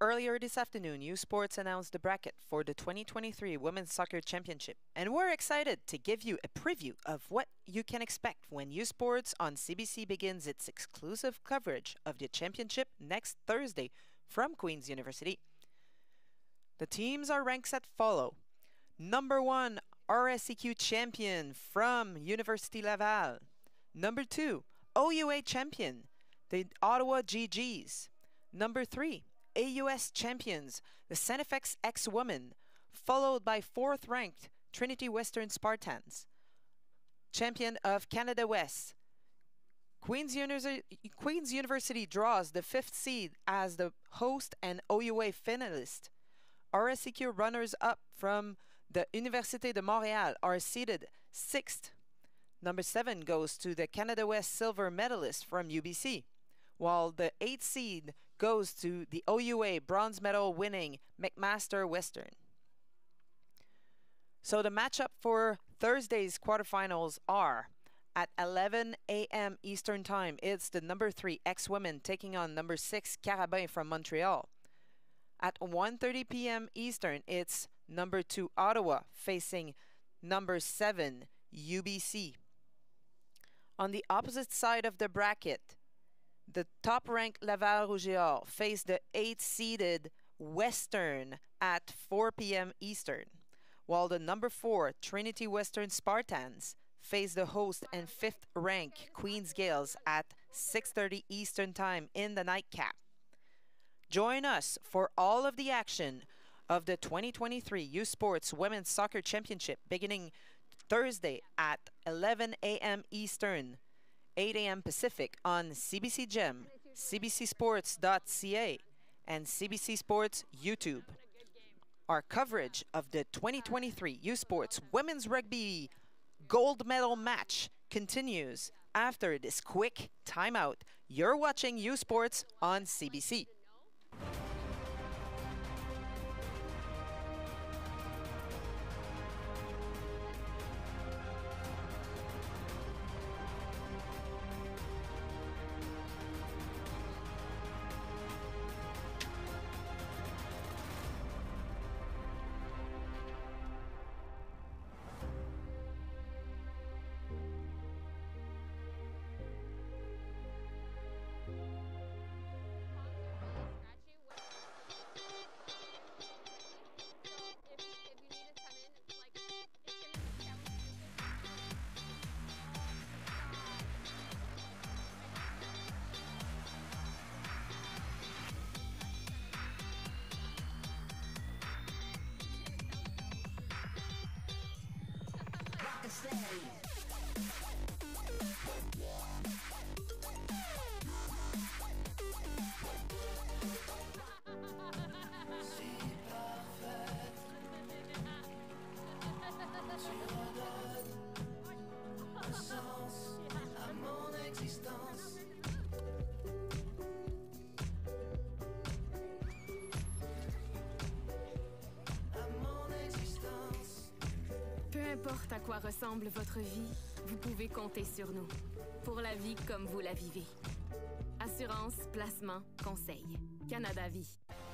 Earlier this afternoon, U Sports announced the bracket for the 2023 Women's Soccer Championship, and we're excited to give you a preview of what you can expect when U Sports on CBC begins its exclusive coverage of the championship next Thursday from Queen's University. The teams are ranked as follow. Number 1, RSEQ champion from University Laval. Number 2, OUA champion, the Ottawa GGs. Number 3, AUS champions, the Senefex X-Women, followed by 4th ranked Trinity Western Spartans. Champion of Canada West. Queen's University draws the 5th seed as the host and OUA finalist. RSEQ runners-up from the Université de Montréal are seeded 6th. Number 7 goes to the Canada West silver medalist from UBC, while the 8th seed goes to the OUA bronze medal winning McMaster Western. So the matchup for Thursday's quarterfinals are at 11 a.m. Eastern Time. It's the number 3 X-Women taking on number 6 Carabin from Montreal. At 1:30 p.m. Eastern, it's number 2 Ottawa facing number 7 UBC. On the opposite side of the bracket, the top-ranked Laval Rouge face the 8th-seeded Western at 4 p.m. Eastern, while the number 4 Trinity Western Spartans face the host and 5th-ranked Queen's Gales at 6:30 Eastern Time in the nightcap. Join us for all of the action of the 2023 U Sports Women's Soccer Championship beginning Thursday at 11 a.m. Eastern, 8 a.m. Pacific on CBC Gem, cbcsports.ca, and CBC Sports YouTube. Our coverage of the 2023 U Sports Women's Rugby Gold Medal match continues after this quick timeout. You're watching U Sports on CBC. Peu importe à quoi ressemble votre vie, vous pouvez compter sur nous. Pour la vie comme vous la vivez. Assurance, placement, conseil. Canada Vie.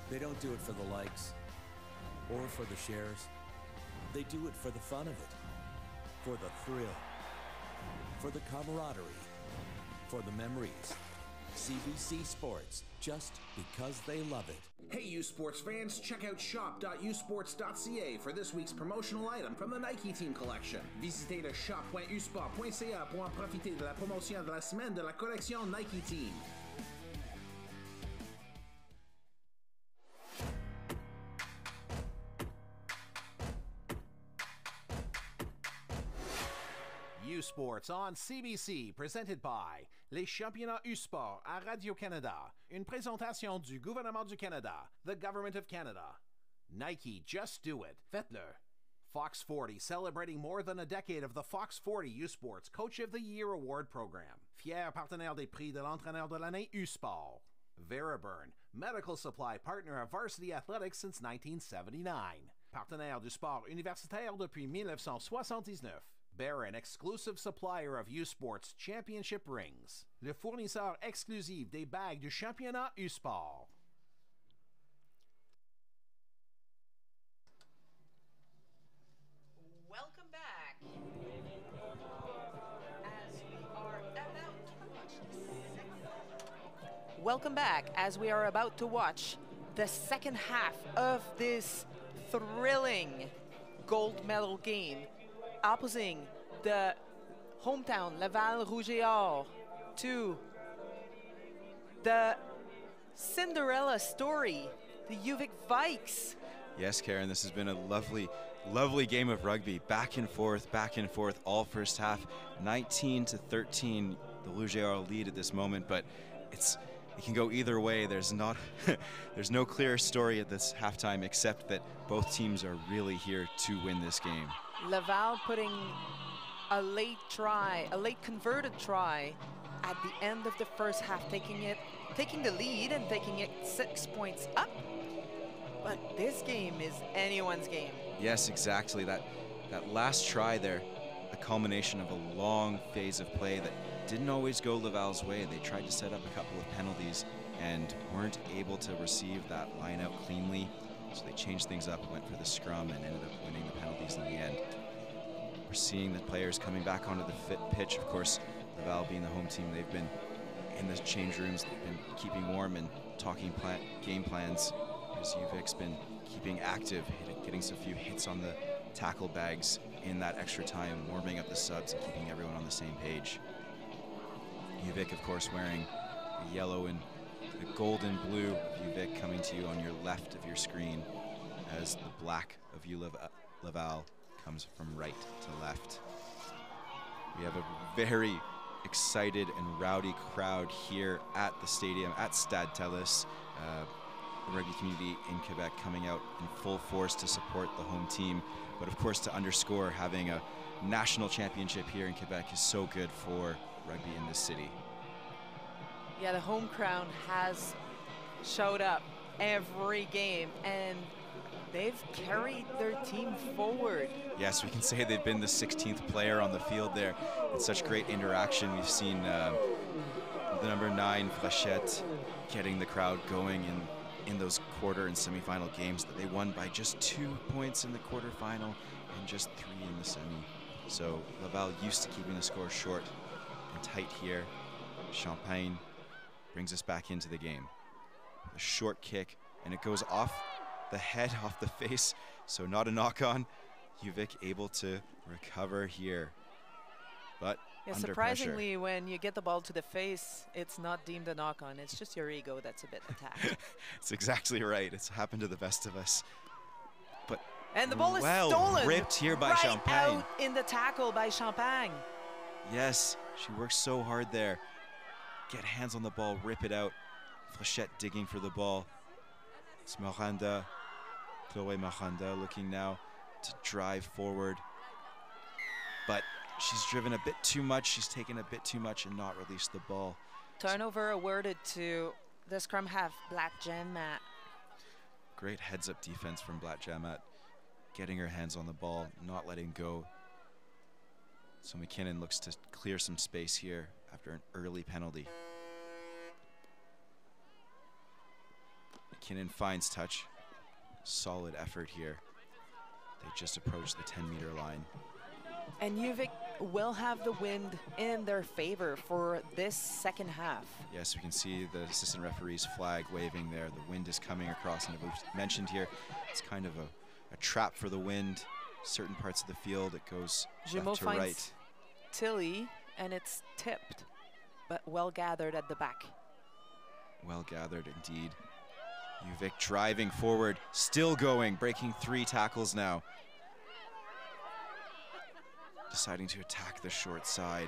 They don't do it for the likes or for the shares. They do it for the fun of it, for the thrill, for the camaraderie, for the memories. CBC Sports, just because they love it. Hey, U Sports fans, check out shop.usports.ca for this week's promotional item from the Nike Team Collection. Visitez le shop.usport.ca pour en profiter de la promotion de la semaine de la collection Nike Team. U Sports on CBC, presented by les championnats U Sport à Radio-Canada. Une présentation du gouvernement du Canada, the Government of Canada. Nike, just do it. Faites-le. Fox 40, celebrating more than a decade of the Fox 40 U Sports Coach of the Year Award Program. Fier partenaire des prix de l'entraîneur de l'année U Sport. Veriburn, medical supply partner of Varsity Athletics since 1979. Partenaire du sport universitaire depuis 1979. Barron, exclusive supplier of U Sports Championship rings. Le fournisseur exclusif des bagues du championnat U Sport. Welcome back. As we are about to watch Welcome back as we are about to watch the second half of this thrilling gold medal game, opposing the hometown Laval Rouge to the Cinderella story, the Quebec Vikes. Yes, Karen, this has been a lovely game of rugby. Back and forth, all first half. 19-13, the Rouge lead at this moment, but it can go either way. There's no clear story at this halftime except that both teams are really here to win this game. Laval putting a late converted try at the end of the first half, taking the lead and taking it 6 points up. But this game is anyone's game. Yes, exactly. That last try there, a culmination of a long phase of play that didn't always go Laval's way. They tried to set up a couple of penalties and weren't able to receive that line out cleanly. So they changed things up, went for the scrum, and ended up winning the penalties in the end. We're seeing the players coming back onto the pitch. Of course, Laval being the home team, they've been in the change rooms, they've been keeping warm and talking game plans. As Uvic's been keeping active, getting some few hits on the tackle bags in that extra time, warming up the subs and keeping everyone on the same page. Uvic, of course, wearing the yellow and the gold and blue of Uvic coming to you on your left of your screen, as the black of Laval comes from right to left. We have a very excited and rowdy crowd here at the stadium, at Stade Telus. The rugby community in Quebec coming out in full force to support the home team. But of course, to underscore, having a national championship here in Quebec is so good for rugby in this city. Yeah, the home crowd has showed up every game, and they've carried their team forward. Yes, we can say they've been the 16th player on the field there. It's such great interaction. We've seen the number 9, Flechette, getting the crowd going in those quarter and semifinal games that they won by just 2 points in the quarterfinal and just 3 in the semi. So Laval used to keeping the score short and tight here. Champagne brings us back into the game. A short kick, and it goes off the head, off the face, so not a knock-on. UVic able to recover here, but yeah, under surprisingly, pressure. when you get the ball to the face, it's not deemed a knock-on. It's just your ego that's a bit attacked. It's exactly right. It's happened to the best of us. But and the ball is well stolen. Ripped here by right Champagne. Out in the tackle by Champagne. Yes, she works so hard there. Get hands on the ball, rip it out. Flechette digging for the ball. It's Miranda, Chloé Miranda looking now to drive forward. But she's driven a bit too much. She's taken a bit too much and not released the ball. Turnover awarded to the scrum half, Black Jamat. Great heads-up defense from Black Jamat. Getting her hands on the ball, not letting go. So McKinnon looks to clear some space here after an early penalty. McKinnon finds touch. Solid effort here. They just approached the 10-meter line. And UVic will have the wind in their favor for this second half. Yes, we can see the assistant referee's flag waving there. The wind is coming across, and as we've mentioned here, it's kind of a trap for the wind. Certain parts of the field, it goes left to right. Tilly, and it's tipped, but well gathered at the back. Well gathered indeed. UVic driving forward, still going, breaking 3 tackles now. Deciding to attack the short side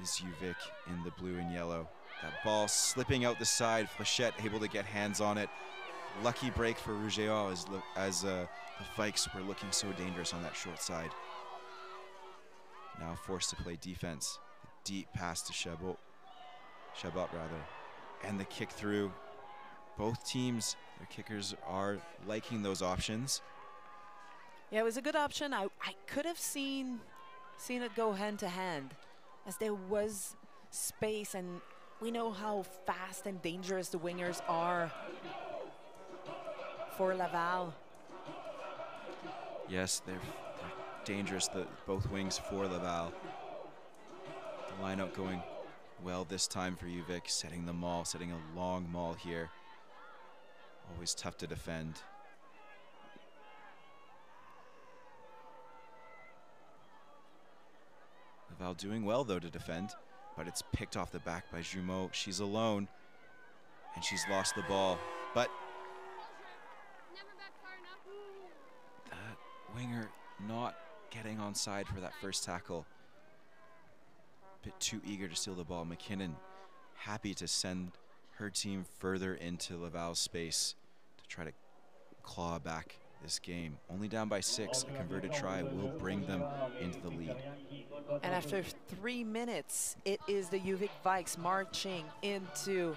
is UVic in the blue and yellow. That ball slipping out the side, Flechette able to get hands on it. Lucky break for Rougeau as the Vikes were looking so dangerous on that short side. Now forced to play defense. A deep pass to Chabot rather, and the kick through. Both teams, their kickers are liking those options. Yeah, it was a good option. I could have seen it go hand to hand, as there was space, and we know how fast and dangerous the wingers are for Laval. Yes, they're dangerous, both wings for Laval. The lineup going well this time for UVic, setting the maul, setting a long maul here. Always tough to defend. Laval doing well though to defend, but it's picked off the back by Jumeau. She's alone, and she's lost the ball. But that winger not getting onside for that first tackle. A bit too eager to steal the ball. McKinnon happy to send her team further into Laval's space to try to claw back this game. Only down by 6, a converted try will bring them into the lead. And after 3 minutes, it is the UVic Vikes marching into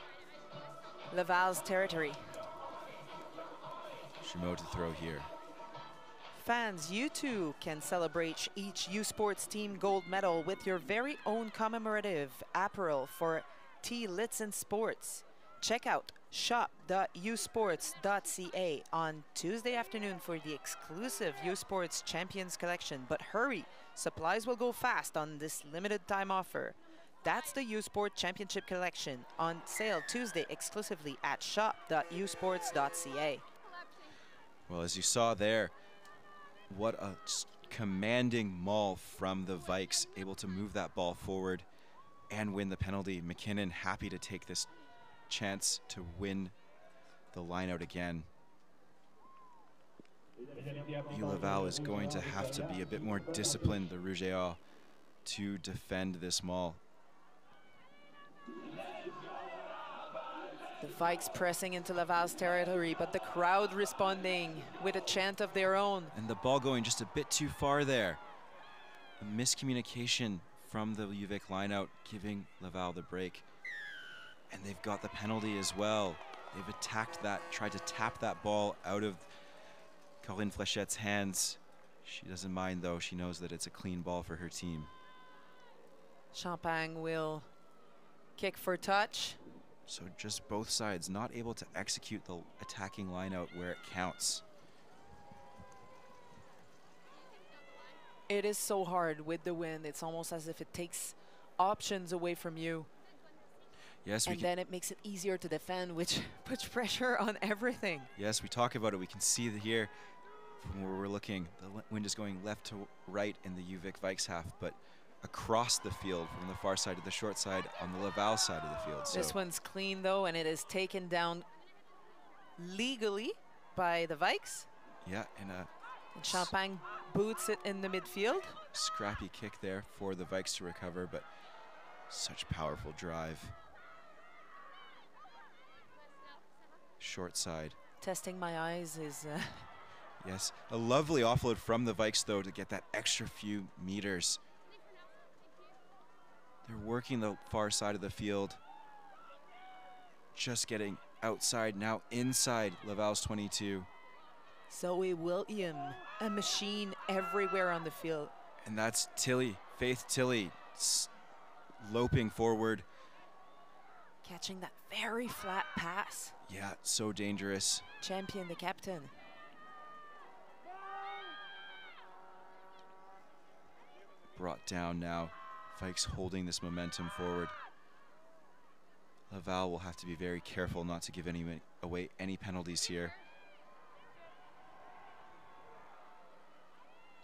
Laval's territory. Jumeau to throw here. Fans, you too can celebrate each U Sports team gold medal with your very own commemorative apparel for T-Litzen Sports. Check out shop.usports.ca on Tuesday afternoon for the exclusive U Sports Champions collection. But hurry, supplies will go fast on this limited time offer. That's the U Sport Championship collection on sale Tuesday exclusively at shop.usports.ca. Well, as you saw there, what a commanding maul from the Vikes, able to move that ball forward and win the penalty. McKinnon happy to take this chance to win the line out again. Laval is going to have to be a bit more disciplined, the Rouge et Or, to defend this maul. The Vikes pressing into Laval's territory, but the crowd responding with a chant of their own. And the ball going just a bit too far there. A miscommunication from the UVic lineout, giving Laval the break. And they've got the penalty as well. They've attacked that, tried to tap that ball out of Corinne Flechette's hands. She doesn't mind though, she knows that it's a clean ball for her team. Champagne will kick for touch. So just both sides not able to execute the attacking lineout where it counts. It is so hard with the wind. It's almost as if it takes options away from you. Yes, and then it makes it easier to defend, which puts pressure on everything. Yes, we talk about it. We can see here from where we're looking, the wind is going left to right in the UVic Vikes half, but across the field from the far side to the short side on the Laval side of the field. So this one's clean though, and it is taken down legally by the Vikes. Yeah, and Champagne boots it in the midfield. Scrappy kick there for the Vikes to recover, but such powerful drive. Short side. Testing my eyes is... Yes, a lovely offload from the Vikes though to get that extra few meters. They're working the far side of the field. Just getting outside, now inside Laval's 22. Zoe William, a machine everywhere on the field. And that's Tilly, Faith Tilly, loping forward. Catching that very flat pass. Yeah, so dangerous. Champion, the captain. Brought down now. Vikes holding this momentum forward. Laval will have to be very careful not to give away any penalties here.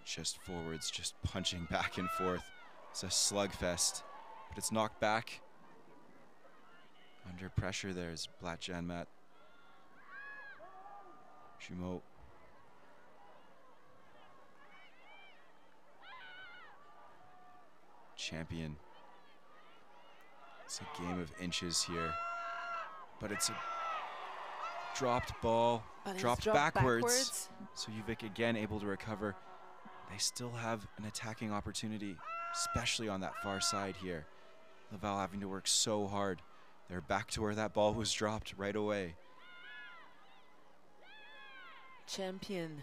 Just forwards, just punching back and forth. It's a slugfest, but it's knocked back. Under pressure there's Blatt Janmat. Jumeau. Champion. It's a game of inches here, but it's a dropped ball, dropped backwards. So UVic again able to recover. They still have an attacking opportunity, especially on that far side here. Laval having to work so hard. They're back to where that ball was dropped right away. Champion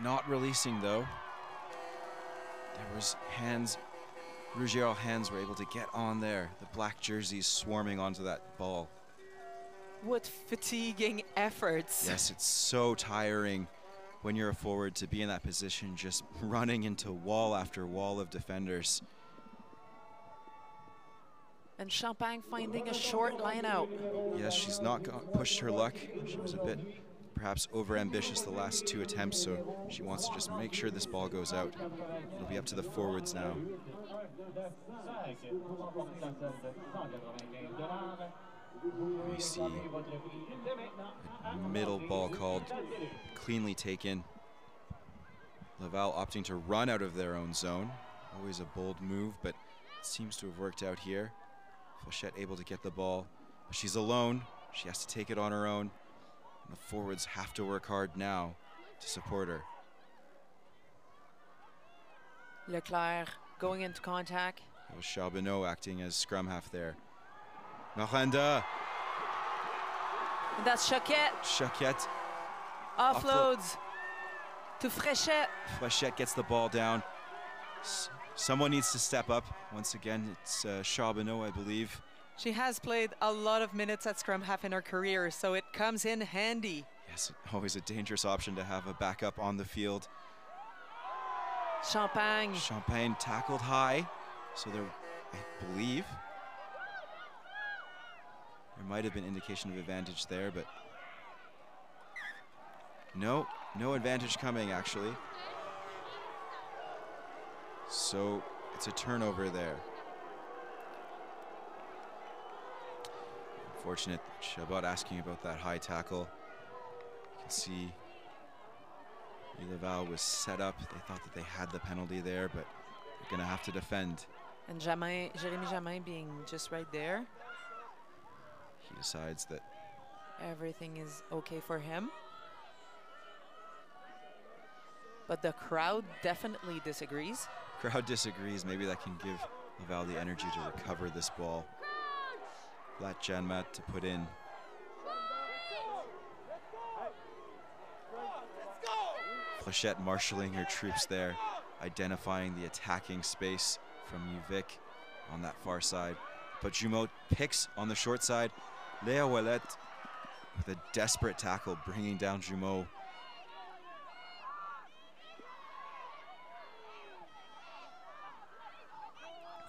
not releasing though. There was hands, Rouge et Or hands were able to get on there. The black jerseys swarming onto that ball. What fatiguing efforts. Yes, it's so tiring when you're a forward to be in that position, just running into wall after wall of defenders. And Champagne finding a short line out. Yes, she's not pushed her luck. She was a bit perhaps over-ambitious the last two attempts, so she wants to just make sure this ball goes out. It'll be up to the forwards now. We see a middle ball called, cleanly taken. Laval opting to run out of their own zone. Always a bold move, but it seems to have worked out here. Flechette able to get the ball. But she's alone. She has to take it on her own. And the forwards have to work hard now to support her. Leclerc going into contact. It was Charbonneau acting as scrum half there. Miranda. And that's Choquette. Choquette. Offloads to Flechet. Flechette gets the ball down. Someone needs to step up. Once again, it's Charbonneau, I believe. She has played a lot of minutes at scrum half in her career, so it comes in handy. Yes, always a dangerous option to have a backup on the field. Champagne tackled high, so there, I believe, there might have been indication of advantage there, but no advantage coming actually. So it's a turnover there. Unfortunate. Chabot asking about that high tackle. You can See, Laval was set up. They thought that they had the penalty there, but they're going to have to defend. And Jérémy Jamin being just right there. He decides that everything is okay for him. But the crowd definitely disagrees. Crowd disagrees. Maybe that can give Laval the energy to recover this ball. Blat Janmat to put in. Flechette marshalling her troops there, identifying the attacking space from UVic on that far side. But Jumeau picks on the short side. Léa Ouellette with a desperate tackle, bringing down Jumeau.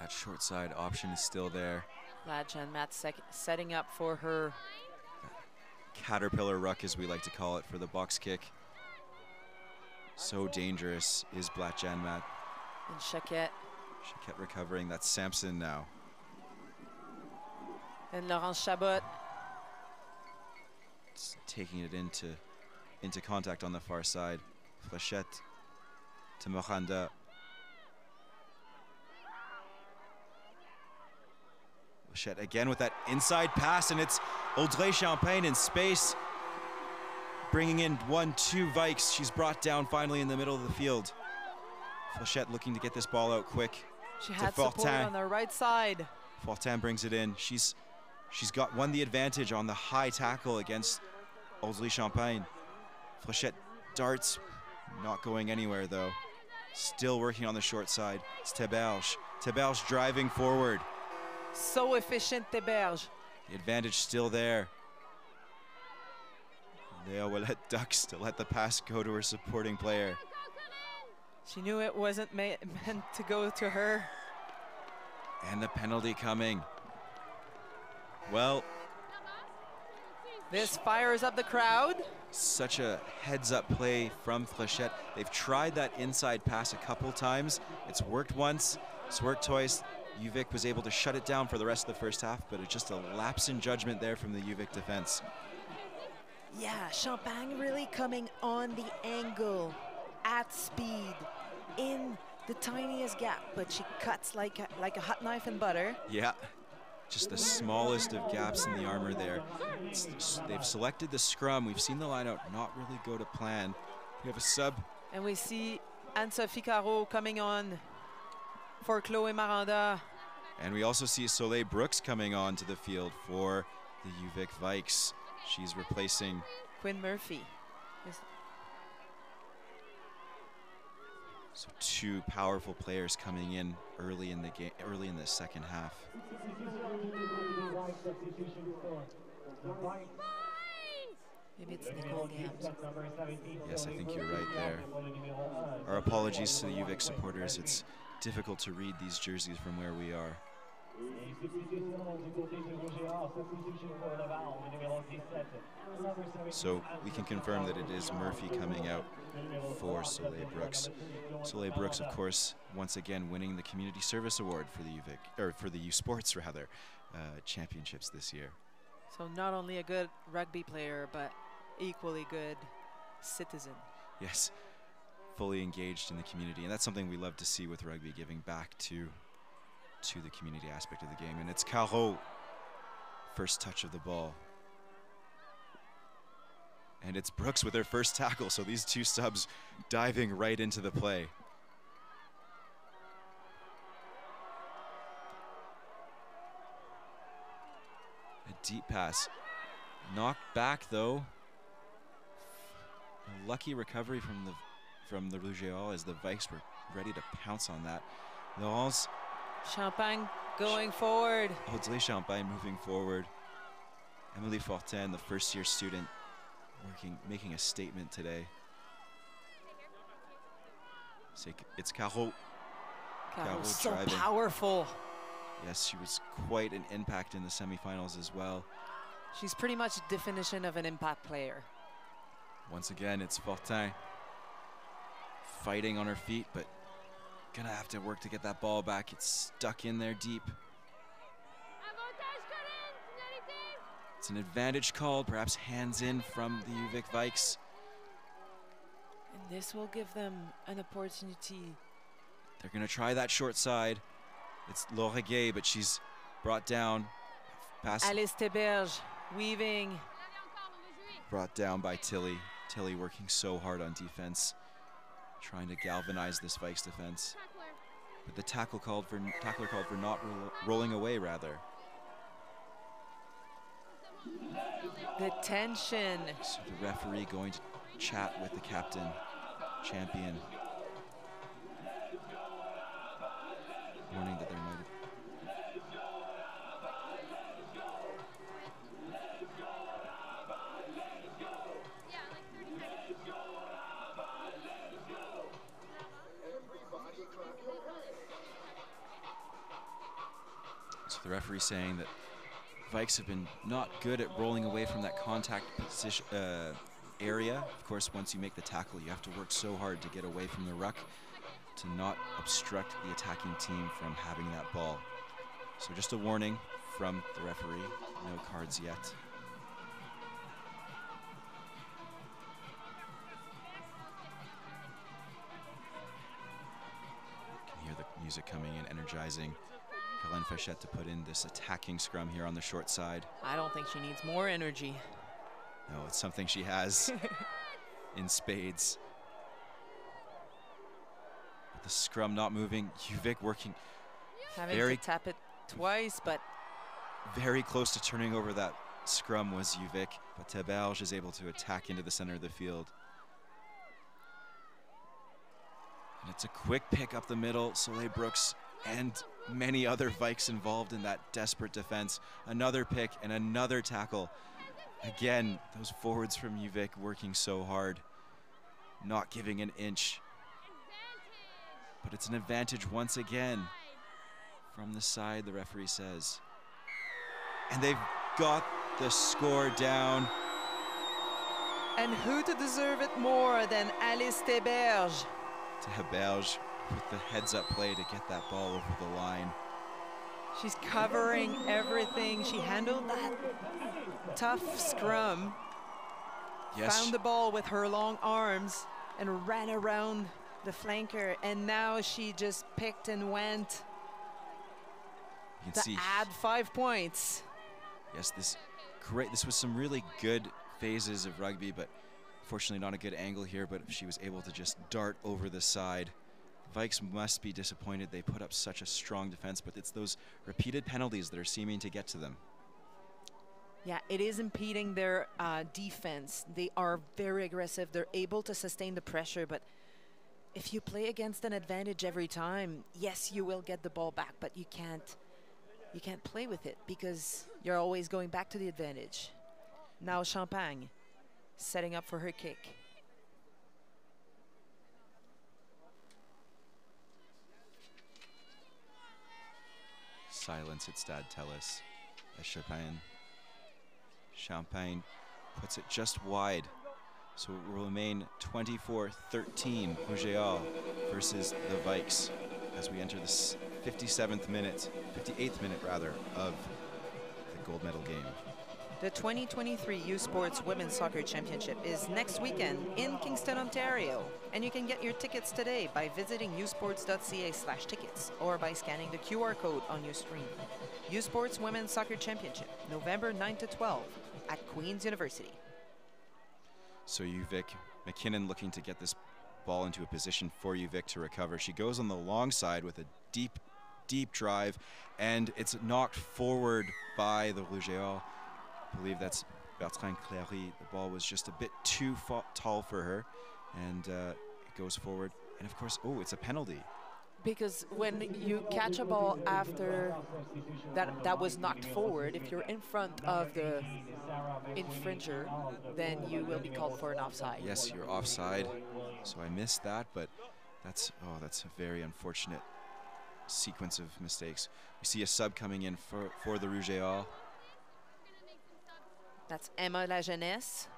That short side option is still there. Blat Janmat setting up for her caterpillar ruck, as we like to call it, for the box kick. So dangerous is Blat Janmat. And Chaquette. Chaquette recovering. That's Sampson now. And Laurence Chabot. It's taking it into contact on the far side. Flechette to Mohanda. Flechette again with that inside pass, and it's Audrey Champagne in space, bringing in 1-2 Vikes. She's brought down finally in the middle of the field. Flechette looking to get this ball out quick. She had support on the right side. Fortin brings it in. She's won the advantage on the high tackle against Audrey Champagne. Flechette darts, not going anywhere though. Still working on the short side. It's Théberge. Théberge driving forward. So efficient, Théberge. The advantage still there. Léa Ouellette ducks to let the pass go to her supporting player. She knew it wasn't meant to go to her. And the penalty coming. Well, this fires up the crowd. Such a heads-up play from Flechette. They've tried that inside pass a couple times. It's worked once, it's worked twice. UVic was able to shut it down for the rest of the first half, but it's just a lapse in judgment there from the UVic defense. Yeah, Champagne really coming on the angle at speed in the tiniest gap, but she cuts like a hot knife in butter. Yeah, just the smallest of gaps in the armor there. They've selected the scrum. We've seen the lineout not really go to plan. We have a sub. And we see Anne-Sophie Caro coming on for Chloé Maranda. And we also see Soleil Brooks coming on to the field for the UVic Vikes. She's replacing Quinn Murphy. So two powerful players coming in early in the game, early in the second half. Maybe it's Nicole Gams. Yes, I think you're right there. Our apologies to the UVic supporters. It's difficult to read these jerseys from where we are. So we can confirm that it is Murphy coming out for Soleil Brooks. Soleil Brooks, of course, once again winning the Community Service Award for the UVic, or for the U Sports rather, championships this year. So not only a good rugby player, but equally good citizen. Yes, fully engaged in the community, and that's something we love to see with rugby, giving back to the community aspect of the game. And it's Caro, first touch of the ball. And it's Brooks with her first tackle, so these two subs diving right into the play. A deep pass. Knocked back though. A lucky recovery from the Rougeau as the Vikes were ready to pounce on that. Laurence Champagne going forward. Audrey Champagne moving forward. Emily Fortin, the first-year student, making a statement today. It's Caro. Caro so driving. Powerful. Yes, she was quite an impact in the semifinals as well. She's pretty much the definition of an impact player. Once again, it's Fortin fighting on her feet, but gonna have to work to get that ball back. It's stuck in there deep. It's an advantage called, perhaps hands in from the UVic Vikes. This will give them an opportunity. They're going to try that short side. It's Laureguet, but she's brought down. Alice Teberge weaving. Brought down by Tilly. Tilly working so hard on defense, trying to galvanize this Vikes defense. But the tackler called for not rolling away, rather. The tension. So the referee going to chat with the captain, champion. Warning that there might have... So the referee saying that Vikes have been not good at rolling away from that contact position area. Of course, once you make the tackle, you have to work so hard to get away from the ruck to not obstruct the attacking team from having that ball. So just a warning from the referee, no cards yet. You can hear the music coming in, energizing Hélène Fachette to put in this attacking scrum here on the short side. I don't think she needs more energy. No, it's something she has in spades. But the scrum not moving. Uvik working Having to tap it twice, but very close to turning over that scrum was Uvik, but Teberge is able to attack into the center of the field. And it's a quick pick up the middle. Soleil Brooks and many other Vikes involved in that desperate defense. Another pick and another tackle. Again, those forwards from Uvik working so hard, not giving an inch. But it's an advantage once again from the side, the referee says. And they've got the score down. And who to deserve it more than Alice Teberge? Teberge with the heads-up play to get that ball over the line. She's covering everything. She handled that tough scrum. Yes. Found the ball with her long arms and ran around the flanker. And now she just picked and went to add 5 points. Yes, this was some really good phases of rugby, but unfortunately not a good angle here, but she was able to just dart over the side. Vikes must be disappointed. They put up such a strong defense, but it's those repeated penalties that are seeming to get to them. Yeah, it is impeding their defense. They are very aggressive. They're able to sustain the pressure, but if you play against an advantage every time, yes, you will get the ball back, but you can't play with it because you're always going back to the advantage. Now Champagne setting up for her kick. Silence at Stade Tellis as Champagne puts it just wide. So it will remain 24-13 Rouge versus the Vikes as we enter the 58th minute rather, of the gold medal game. The 2023 U Sports Women's Soccer Championship is next weekend in Kingston, Ontario. And you can get your tickets today by visiting usports.ca/tickets or by scanning the QR code on your screen. U Sports Women's Soccer Championship, November 9 to 12 at Queen's University. So Uvik McKinnon looking to get this ball into a position for Uvik to recover. She goes on the long side with a deep drive, and it's knocked forward by the Rougeois. I believe that's Bertrand Cléry. The ball was just a bit too tall for her, and it goes forward. And of course, it's a penalty. Because when you catch a ball after that was knocked forward, if you're in front of the infringer, then you will be called for an offside. Yes, you're offside. So I missed that, but that's a very unfortunate sequence of mistakes. We see a sub coming in for the Rougeois. That's Emma La Jeunesse.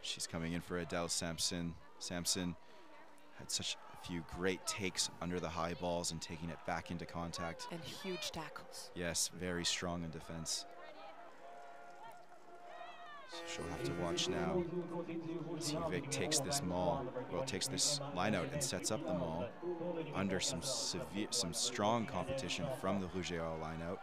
She's coming in for Adele Sampson. Sampson had such a few great takes under the high balls and taking it back into contact. And huge tackles. Yes, very strong in defense. So she'll have to watch now. Vic takes this maul, well, takes this line out and sets up the maul under some strong competition from the Rouge et Or line out.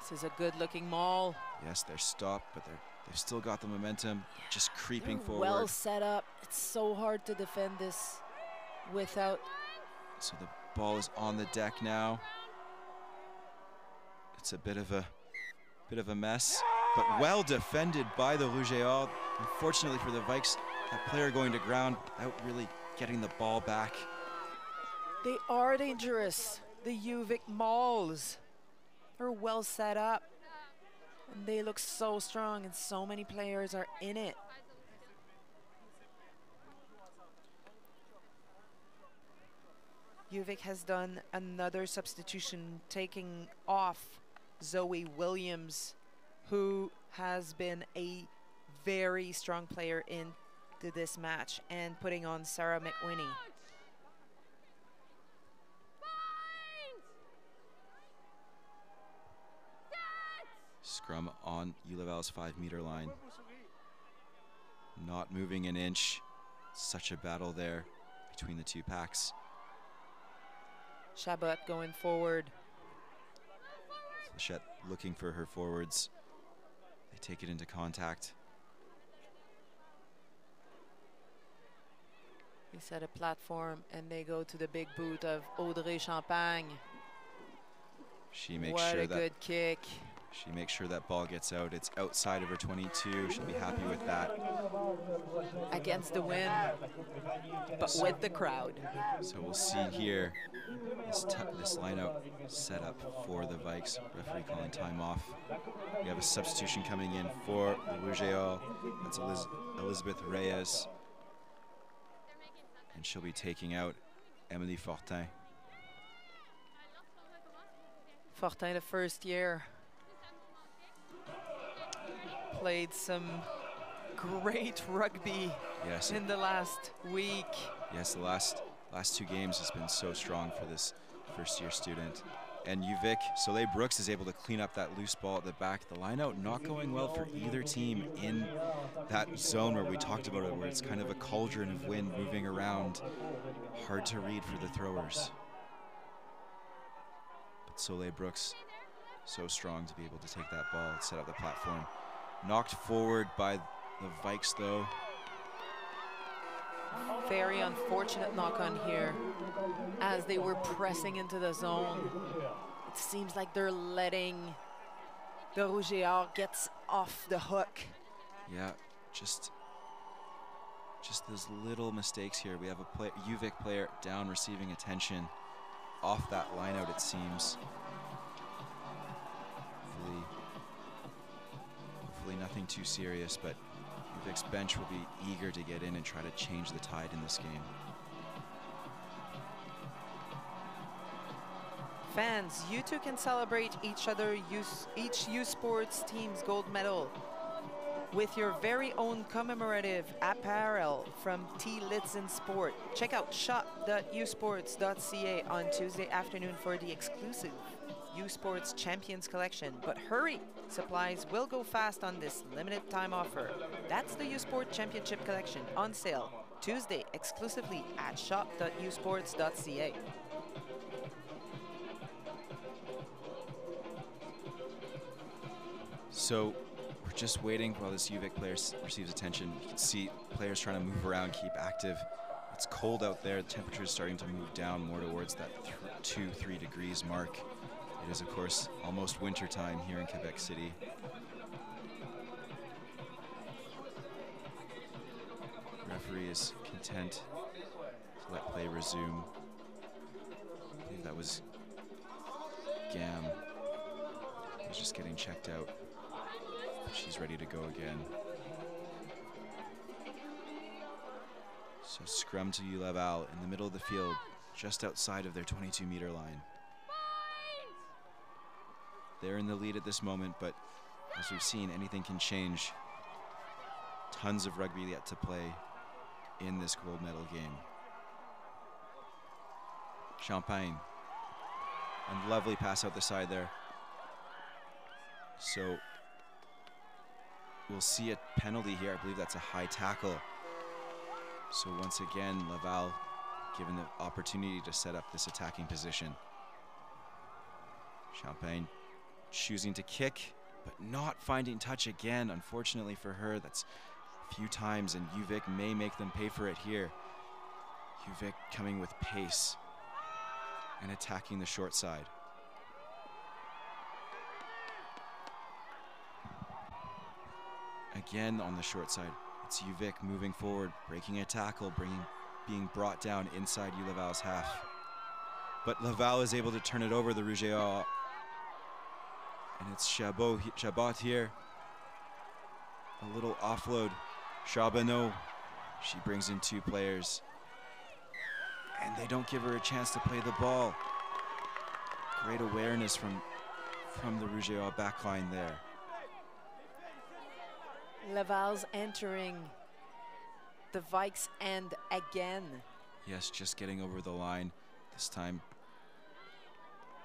This is a good-looking maul. Yes, they're stopped, but they've still got the momentum, just creeping forward. Well set up. It's so hard to defend this without. So the ball is on the deck now. It's a bit of a mess, but well defended by the Rouge et Or. Unfortunately for the Vikes, that player going to ground without really getting the ball back. They are dangerous. The UVic mauls are well set up. And they look so strong, and so many players are in it. UVic has done another substitution, taking off Zoe Williams, who has been a very strong player into this match, and putting on Sarah McWhinney. Scrum on ULaval's 5-meter line. Not moving an inch. Such a battle there between the two packs. Chabot going forward. Flechette looking for her forwards. They take it into contact. They set a platform and they go to the big boot of Audrey Champagne. She makes sure what a good kick. She makes sure that ball gets out. It's outside of her 22. She'll be happy with that. Against the wind, but with the crowd. So we'll see here this lineup set up for the Vikes. Referee calling time off. We have a substitution coming in for the Rouge et Or. That's Elizabeth Reyes. And she'll be taking out Emily Fortin. Fortin, the first year. Played some great rugby in the last week. Yes, the last 2 games has been so strong for this first-year student. And UVic, Soleil Brooks is able to clean up that loose ball at the back. The line out not going well for either team in that zone where we talked about it, where it's kind of a cauldron of wind moving around. Hard to read for the throwers. But Soleil Brooks, so strong to be able to take that ball and set up the platform. Knocked forward by the Vikes, though. Very unfortunate knock on here as they were pressing into the zone. It seems like they're letting the Rouge et Or get off the hook. Yeah, just those little mistakes here. We have a UVic player down receiving attention off that line out, it seems. Hopefully nothing too serious, but UVic's bench will be eager to get in and try to change the tide in this game. Fans, you too can celebrate each U Sports team's gold medal with your very own commemorative apparel from T. Litzen Sport. Check out shop.usports.ca on Tuesday afternoon for the exclusive U Sports Champions collection. But hurry, supplies will go fast on this limited time offer. That's the U Sport Championship collection on sale Tuesday exclusively at shop.usports.ca. So we're just waiting while this UVic player receives attention. You can see players trying to move around, keep active. It's cold out there. The temperature is starting to move down more towards that 2-3 degrees mark. It is, of course, almost winter time here in Quebec City. The referee is content to let play resume. I believe that was Gam. He's just getting checked out. She's ready to go again. So scrum to ULaval in the middle of the field, just outside of their 22-meter line. They're in the lead at this moment, but as we've seen, anything can change. Tons of rugby yet to play in this gold medal game. Champagne. And lovely pass out the side there. So we'll see a penalty here. I believe that's a high tackle. So once again, Laval given the opportunity to set up this attacking position. Champagne choosing to kick, but not finding touch again. Unfortunately for her, that's a few times, and UVic may make them pay for it here. UVic coming with pace and attacking the short side. Again on the short side, it's UVic moving forward, breaking a tackle, being brought down inside Laval's half. But Laval is able to turn it over, the Rougeois. And it's Chabot here. A little offload. Charbonneau, she brings in two players. And they don't give her a chance to play the ball. Great awareness from the Rougeois backline there. Laval's entering the Vikes end again. Yes, just getting over the line. This time,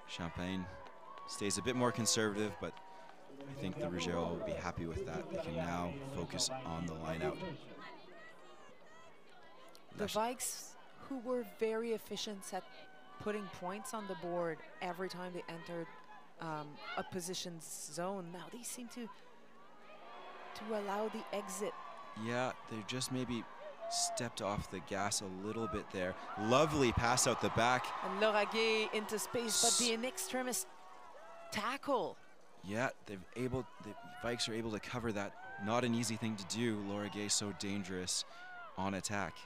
Champagne stays a bit more conservative, but I think the Rougeois will be happy with that. They can now focus on the line out. The Vikes, who were very efficient at putting points on the board every time they entered a position zone, now they seem to allow the exit. Yeah, they just maybe stepped off the gas a little bit there. Lovely pass out the back. And Lauragais into space, but the in extremis tackle. Yeah, the Vikes are able to cover that. Not an easy thing to do. Lauragais so dangerous on attack.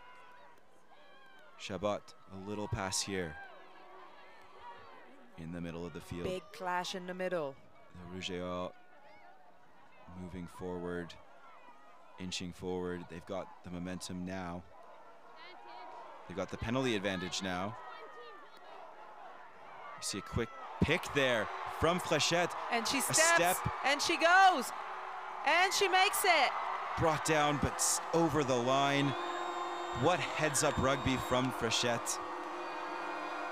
Chabot, a little pass here in the middle of the field. Big clash in the middle. The Rougeois moving forward, inching forward. They've got the momentum now. They've got the penalty advantage now. You see a quick pick there from Fréchette. And she steps, and she goes, and she makes it. Brought down, but over the line. What heads-up rugby from Fréchette.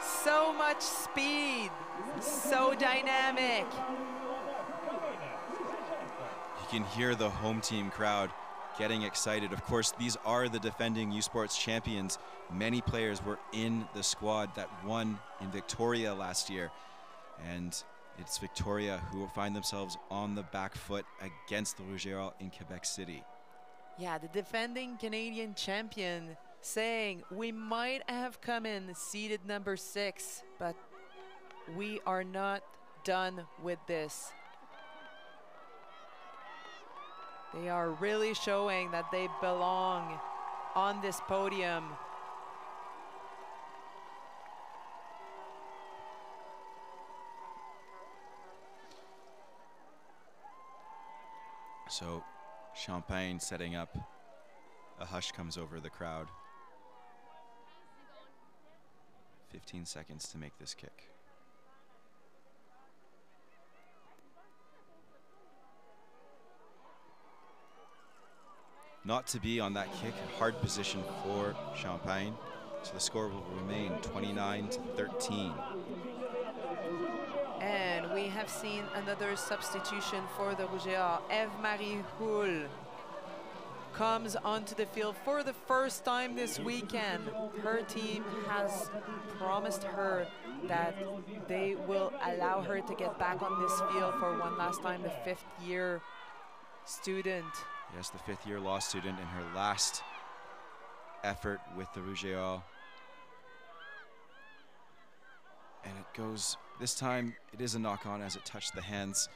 So much speed, so dynamic. You can hear the home team crowd getting excited. Of course, these are the defending U Sports champions. Many players were in the squad that won in Victoria last year. And it's Victoria who will find themselves on the back foot against the Rougeois in Quebec City. Yeah, the defending Canadian champion saying we might have come in seeded number 6, but we are not done with this. They are really showing that they belong on this podium. So Champagne setting up. A hush comes over the crowd. 15 seconds to make this kick. Not to be on that kick, hard position for Champagne. So the score will remain 29-13. And we have seen another substitution for the Rougeois. Eve-Marie Houle comes onto the field for the first time this weekend. Her team has promised her that they will allow her to get back on this field for one last time, the 5th-year student. Yes, the 5th-year law student in her last effort with the Rougeois. And it goes, this time it is a knock-on as it touched the hands.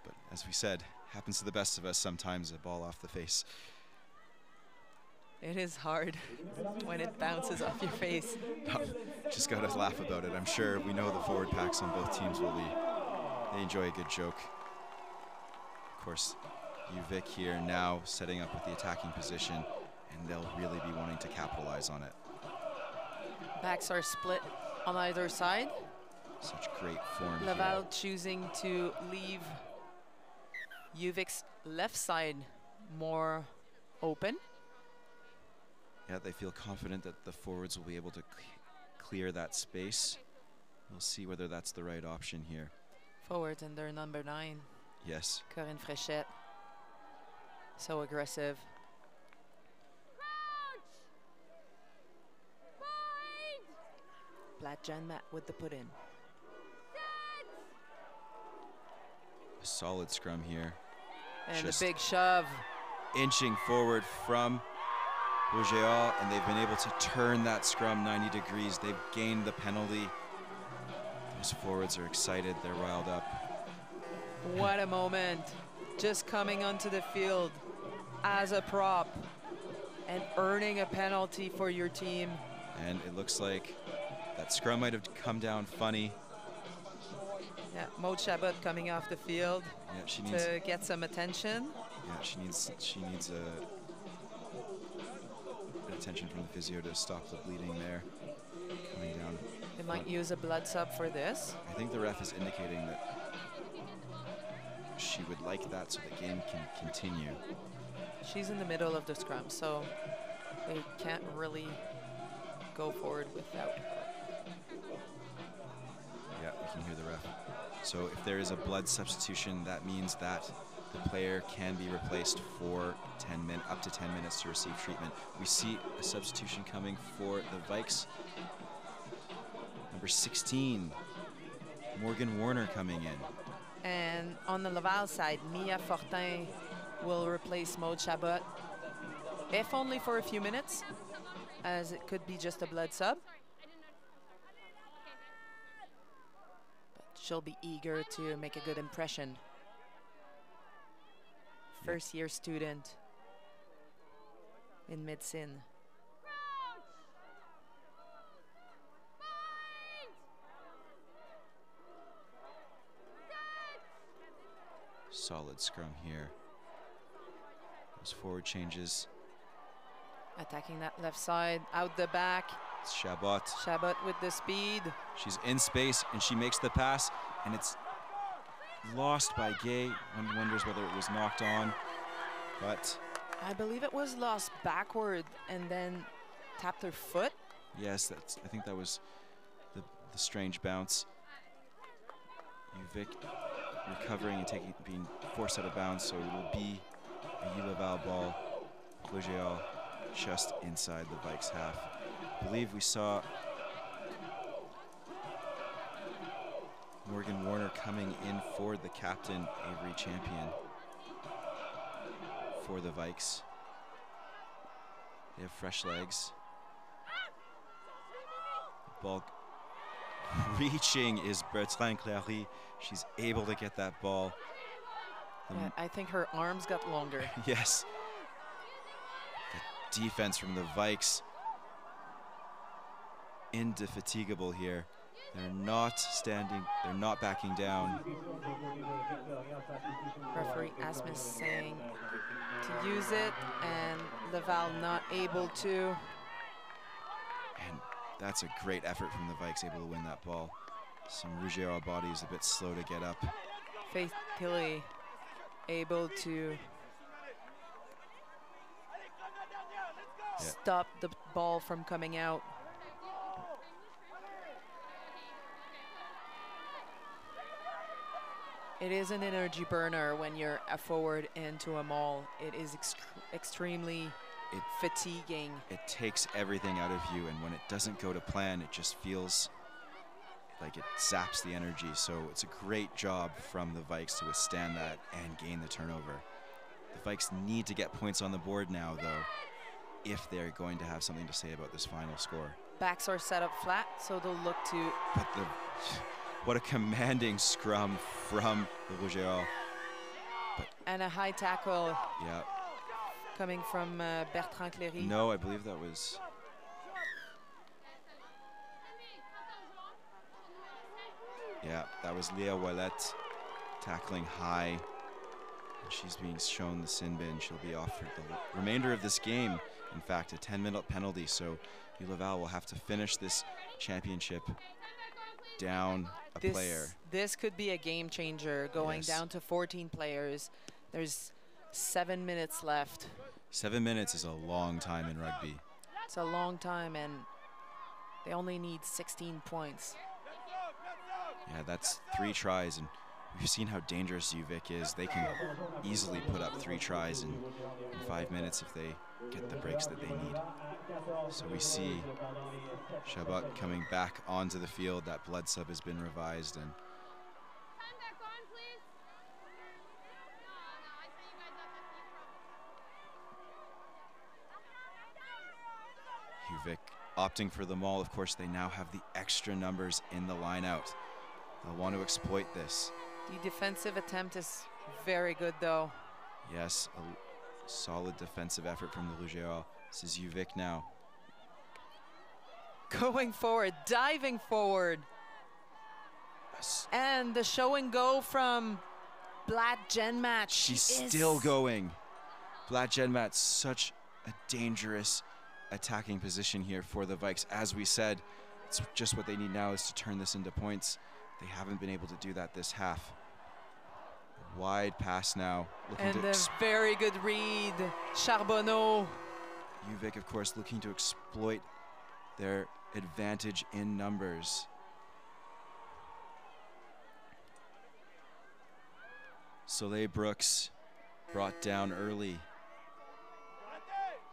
But as we said, happens to the best of us sometimes, a ball off the face. It is hard when it bounces off your face. Just got to laugh about it. I'm sure we know the forward packs on both teams will be, they enjoy a good joke. Of course, UVic here now setting up with the attacking position, and they'll really be wanting to capitalize on it. Backs are split on either side. Such great form. Laval choosing to leave UVic's left side more open. Yeah, they feel confident that the forwards will be able to clear that space. We'll see whether that's the right option here. Forwards under number 9. Yes. Corinne Fréchette. So aggressive. Black Jan Matt with the put in. A solid scrum here. And Just the big shove. Inching forward from Rougeol, and they've been able to turn that scrum 90 degrees. They've gained the penalty. Those forwards are excited. They're riled up. What a moment. Just coming onto the field as a prop and earning a penalty for your team. And it looks like that scrum might have come down funny. Yeah, Maud Chabot coming off the field to get some attention. Yeah, she needs attention from the physio to stop the bleeding there. Coming down. They might use a blood sub for this. I think the ref is indicating that she would like that so the game can continue. She's in the middle of the scrum, so they can't really go forward without her. Yeah, we can hear the ref. So if there is a blood substitution, that means that the player can be replaced for up to 10 minutes to receive treatment. We see a substitution coming for the Vikes. Number 16, Morgan Warner coming in. And on the Laval side, Mia Fortin will replace Maud Chabot, if only for a few minutes, as it could be just a blood sub. But she'll be eager to make a good impression. First year student in medicine. Solid scrum here. Those forward changes. Attacking that left side, out the back. It's Chabot. Chabot with the speed. She's in space and she makes the pass, and it's lost by Gay. One wonders whether it was knocked on, but I believe it was lost backward and then tapped her foot. Yes, I think that was the strange bounce. Vic recovering and being forced out of bounds, so it will be a Laval ball. Rougeol just inside the Vikes half. I believe we saw Morgan Warner coming in for the captain, Avery Champion, for the Vikes. They have fresh legs. The ball reaching is Bertrand Clary. She's able to get that ball. I think her arms got longer. Yes. The defense from the Vikes, indefatigable here. They're not standing, they're not backing down. Referee Asmus saying to use it, and Laval not able to. And that's a great effort from the Vikes, able to win that ball. Some Rougeol bodies a bit slow to get up. Faith Tilley able to stop the ball from coming out. It is an energy burner when you're a forward into a maul. It is extremely fatiguing. It takes everything out of you, and when it doesn't go to plan, it just feels like it zaps the energy. So it's a great job from the Vikes to withstand that and gain the turnover. The Vikes need to get points on the board now, though, if they're going to have something to say about this final score. Backs are set up flat, so they'll look to... But what a commanding scrum from the Rougeol. And a high tackle. Yeah. Coming from Bertrand Cléry. No, I believe that was... Yeah, that was Leah Ouellette tackling high. And she's being shown the sin bin. She'll be off for the remainder of this game. In fact, a 10-minute penalty, so Laval will have to finish this championship down a player. This could be a game changer, going down to 14 players. There's 7 minutes left. 7 minutes is a long time in rugby. It's a long time, and they only need 16 points. Yeah, that's 3 tries, and We've seen how dangerous UVic is. They can easily put up 3 tries in 5 minutes if they get the breaks that they need. So we see Chabot coming back onto the field. That blood sub has been revised, and UVic opting for the maul. Of course, they now have the extra numbers in the line out. They'll want to exploit this. The defensive attempt is very good, though. Yes, a solid defensive effort from the Rouge. This is UVic now. Going forward, diving forward. Yes. And the show and go from Blatt Genmat. She's still going. Blatt Genmat, such a dangerous attacking position here for the Vikes. As we said, it's just what they need now is to turn this into points. They haven't been able to do that this half. Wide pass now. And a very good read, Charbonneau. UVic, of course, looking to exploit their advantage in numbers. Soleil Brooks brought down early.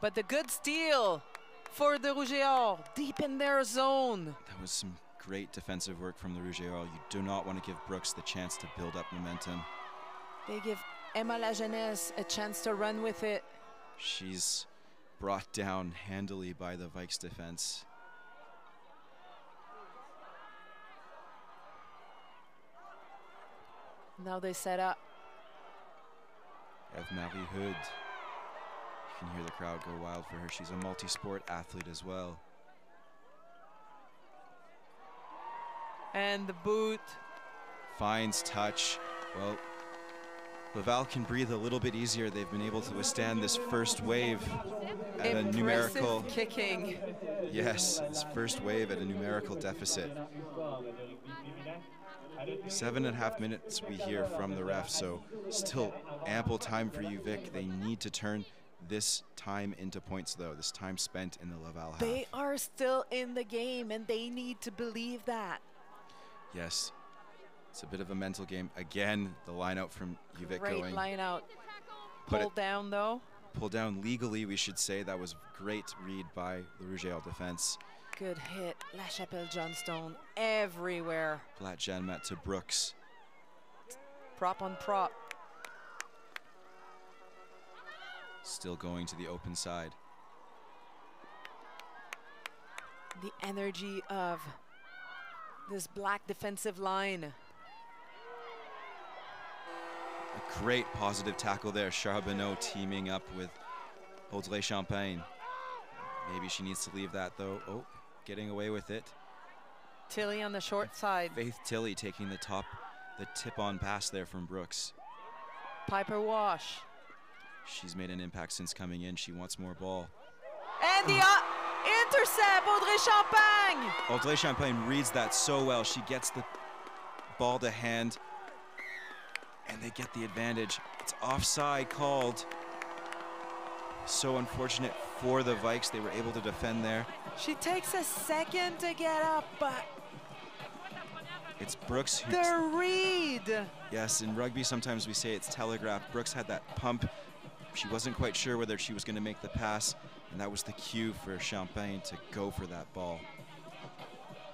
But the good steal for the Rouge et Or, deep in their zone. That was some great defensive work from the Rouge et Or. You do not want to give Brooks the chance to build up momentum. They give Emma La Jeunesse a chance to run with it. She's brought down handily by the Vikes defense. Now they set up. Eve-Marie Hood. You can hear the crowd go wild for her. She's a multi-sport athlete as well. And the boot. Finds touch. Well, Laval can breathe a little bit easier. They've been able to withstand this first wave at a numerical kicking. Yes, this first wave at a numerical deficit. 7.5 minutes we hear from the ref, so still ample time for UVic. They need to turn this time into points, though, this time spent in the Laval half. They are still in the game, and they need to believe that. Yes, it's a bit of a mental game. Again, the line out from UVic Great going. line out. Pulled down, though. Pulled down legally, we should say. That was great read by the Rouge et Or defense. Good hit. La Chapelle Johnstone everywhere. Blatt Genmat to Brooks. Prop on prop. Still going to the open side. The energy of this black defensive line. A great positive tackle there. Charbonneau teaming up with Audrey Champagne. Maybe she needs to leave that, though. Oh, getting away with it. Tilly on the short side. Faith Tilly taking the tip-on pass there from Brooks. Piper Wash. She's made an impact since coming in. She wants more ball. And the intercept, Audrey Champagne. Audrey Champagne reads that so well. She gets the ball to hand, and they get the advantage. It's offside called. So unfortunate for the Vikes. They were able to defend there. She takes a second to get up, but it's Brooks who... The read! Yes, in rugby sometimes we say it's telegraphed. Brooks had that pump. She wasn't quite sure whether she was going to make the pass, and that was the cue for Champagne to go for that ball.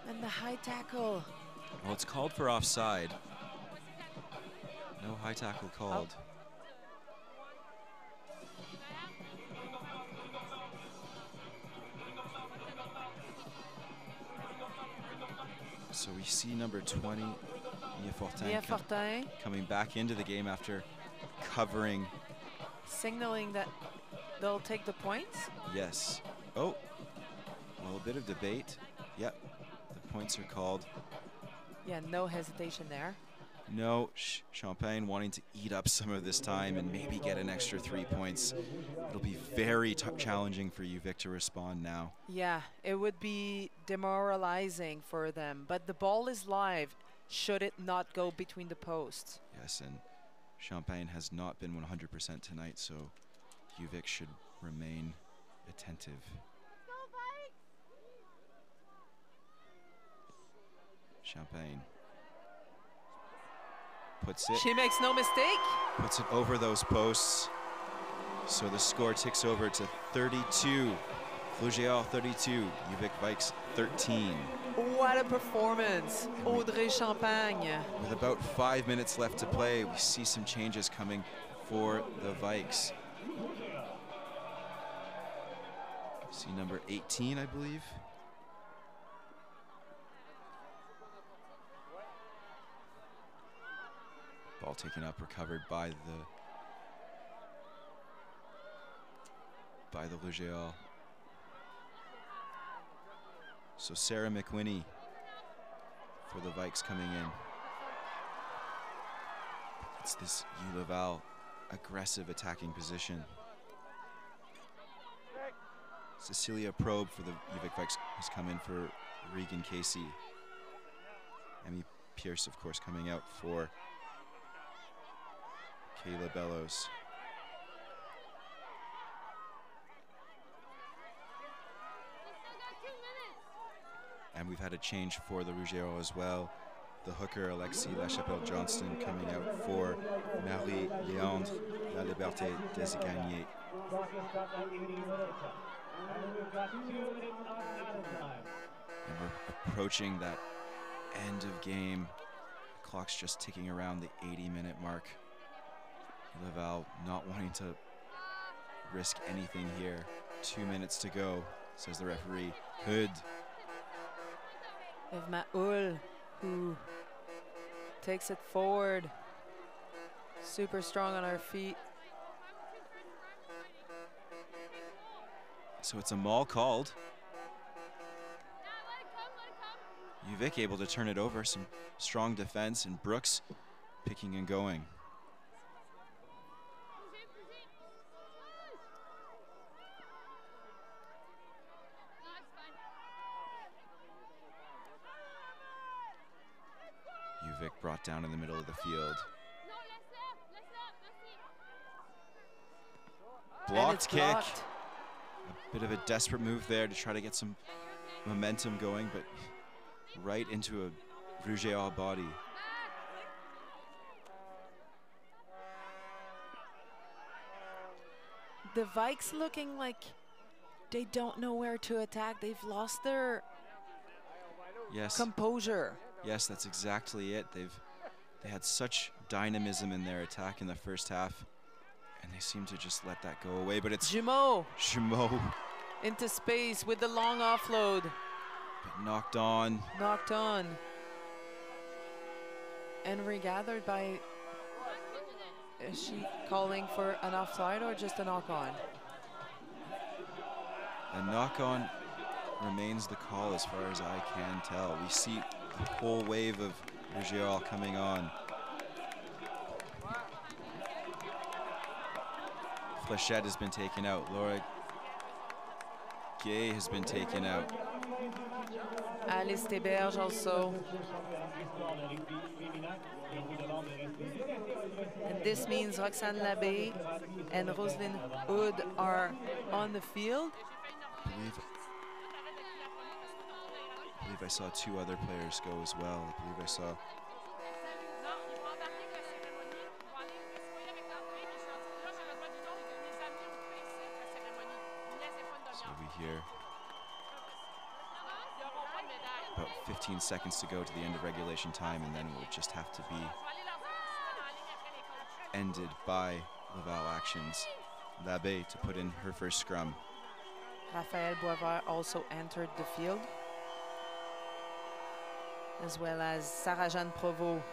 And the high tackle. Well, it's called for offside. No high tackle called. Oh. So we see number 20, Mia Fortin, coming back into the game after covering. Signaling that they'll take the points? Yes. Oh, well, a bit of debate. Yep, the points are called. Yeah, no hesitation there. No, Champagne wanting to eat up some of this time and maybe get an extra 3 points. It'll be very challenging for UVic to respond now. Yeah, it would be demoralizing for them, but the ball is live. Should it not go between the posts? Yes, and Champagne has not been 100% tonight, so UVic should remain attentive. Champagne. puts it. She makes no mistake. Puts it over those posts. So the score ticks over to 32. Rouge 32, Quebec Vikes 13. What a performance, Audrey Champagne. With about 5 minutes left to play, we see some changes coming for the Vikes. See number 18, I believe. Ball taken up, recovered by the Rouge. So Sarah McWhinney for the Vikes coming in. It's this Laval aggressive attacking position. Cecilia Probe for the Quebec Vikes has come in for Regan Casey. Emmy Pierce, of course, coming out for Kayla Bellows. And we've had a change for the Rouge as well. The hooker, Alexis Lachapelle Johnston, coming out for Marie-Léandre La Liberté Desigagné. And we're approaching that end of game. The clock's just ticking around the 80-minute mark. Laval not wanting to risk anything here. 2 minutes to go, says the referee. Hood. Evma Hull, who takes it forward. Super strong on her feet. So it's a maul called. Uvik able to turn it over, some strong defense, and Brooks picking and going. Uvik brought down in the middle of the field. Blocked kick. Blocked. A bit of a desperate move there to try to get some momentum going, but right into a Rouge body. The Vikes looking like they don't know where to attack. They've lost their composure. Yes, that's exactly it. They had such dynamism in their attack in the first half, and they seem to just let that go away. But it's Jumeau into space with the long offload. But knocked on. And regathered by, is she calling for an offside or just a knock-on? A knock-on remains the call as far as I can tell. We see a whole wave of Rouge coming on. Flechette has been taken out. Laura Gay has been taken out. Alice Théberge also. And this means Roxane Labbé and Roselyne Hood are on the field. I believe I saw two other players go as well. I believe I saw here. About 15 seconds to go to the end of regulation time, and then it will just have to be ended by Laval actions. Labbé to put in her first scrum. Raphaël Boisvert also entered the field, as well as Sarah-Jeanne Provost.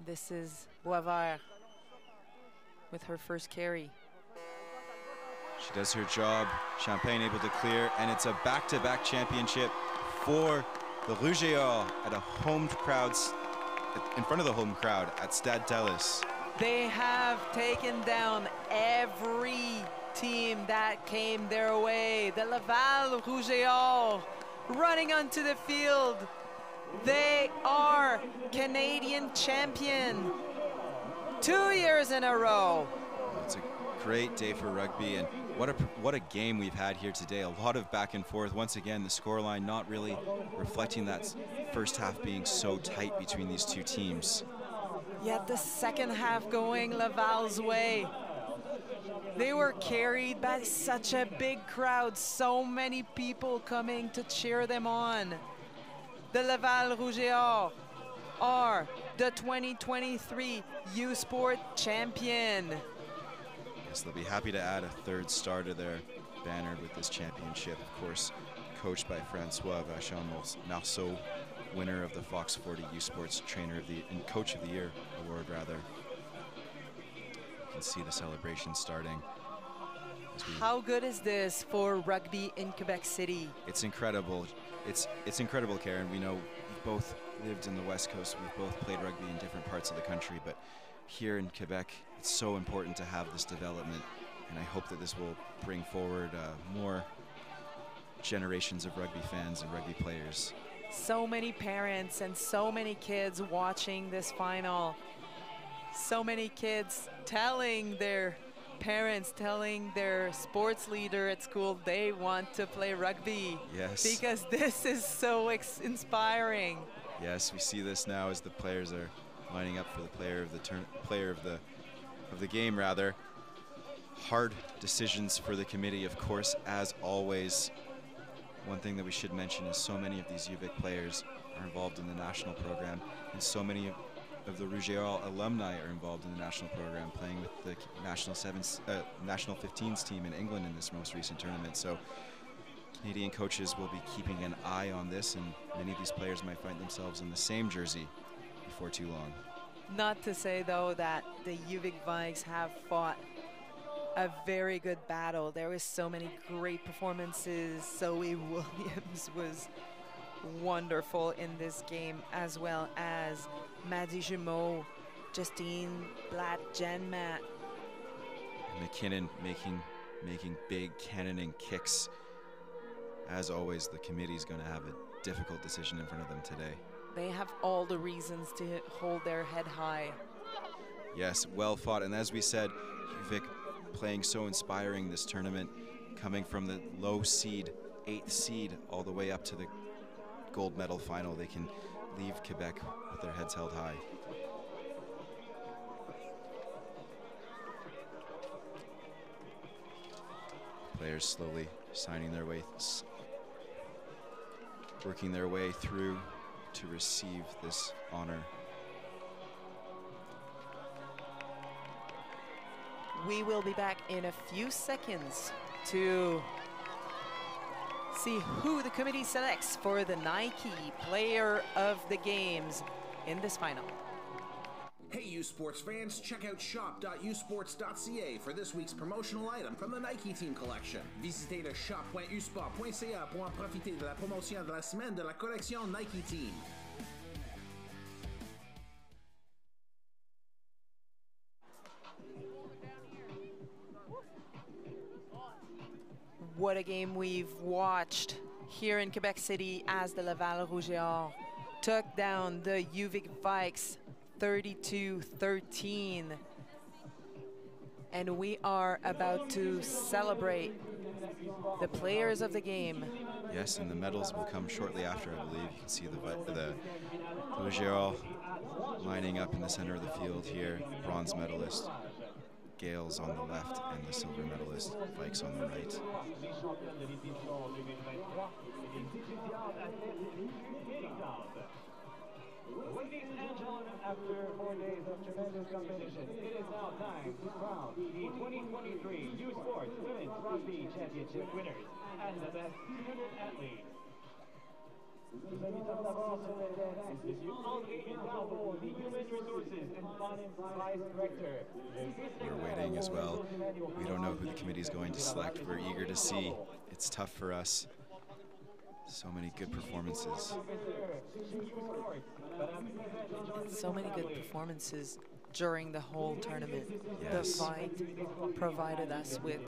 This is Boisvert with her first carry. She does her job. Champagne able to clear, and it's a back-to-back championship for the Rouge at a home crowd, in front of the home crowd at Stade Telus. They have taken down every team that came their way. The Laval Rouge running onto the field. They are Canadian champion 2 years in a row. It's a great day for rugby, and What a game we've had here today. A lot of back and forth. Once again, the scoreline not really reflecting that first half being so tight between these two teams. Yet the second half going Laval's way. They were carried by such a big crowd, so many people coming to cheer them on. The Laval Rouge are the 2023 U Sport champion. Yes, they'll be happy to add a third star to their banner with this championship. Of course, coached by Francois Vachon-Marceau, winner of the Fox 40 U Sports Trainer of the and Coach of the Year award, rather. You can see the celebration starting. How good is this for rugby in Quebec City? It's incredible. It's incredible, Karen. We know we've both lived in the West Coast. We've both played rugby in different parts of the country, but here in Quebec, it's so important to have this development, and I hope that this will bring forward more generations of rugby fans and rugby players. So many parents and so many kids watching this final. So many kids telling their parents, telling their sports leader at school they want to play rugby. Yes. Because this is so inspiring. Yes, we see this now as the players are lining up for the player of the game, rather. Hard decisions for the committee, of course, as always. One thing that we should mention is so many of these UVic players are involved in the national program, and so many of the Rouge alumni are involved in the national program, playing with the national 15s team in England in this most recent tournament. So Canadian coaches will be keeping an eye on this, and many of these players might find themselves in the same jersey before too long. Not to say, though, that the UVic Vikes have fought a very good battle. There was so many great performances. Zoe Williams was wonderful in this game, as well as Maddie Jumeau, Justine Blatt, Jen Matt. McKinnon making big cannoning kicks. As always, the committee's going to have a difficult decision in front of them today. They have all the reasons to hold their head high. Yes, well fought. And as we said, UVic playing so inspiring this tournament, coming from the low seed, 8th seed, all the way up to the gold medal final. They can leave Quebec with their heads held high. Players slowly signing their way, working their way through to receive this honor. We will be back in a few seconds to see who the committee selects for the Nike Player of the Games in this final. Hey, U Sports fans, check out shop.usports.ca for this week's promotional item from the Nike Team Collection. Visitez le shop.usport.ca pour en profiter de la promotion de la semaine de la collection Nike Team. What a game we've watched here in Quebec City as the Laval Rouge took down the UVic Vikes 32-13. And we are about to celebrate the players of the game. Yes, and the medals will come shortly after, I believe. You can see the Rouge lining up in the center of the field here. Bronze medalist Gales on the left and the silver medalist Vikes on the right. Ladies and gentlemen, after 4 days of tremendous competition, it is now time to crown the 2023 U Sports Women's Rugby Championship winners and the best student athletes. Nous invitons d'abord sur le terrain M. André Bravo, the Human Resources and Finance Vice Director. We're waiting as well. We don't know who the committee is going to select. We're eager to see. It's tough for us. So many good performances. So many good performances during the whole tournament. Yes. The fight provided us with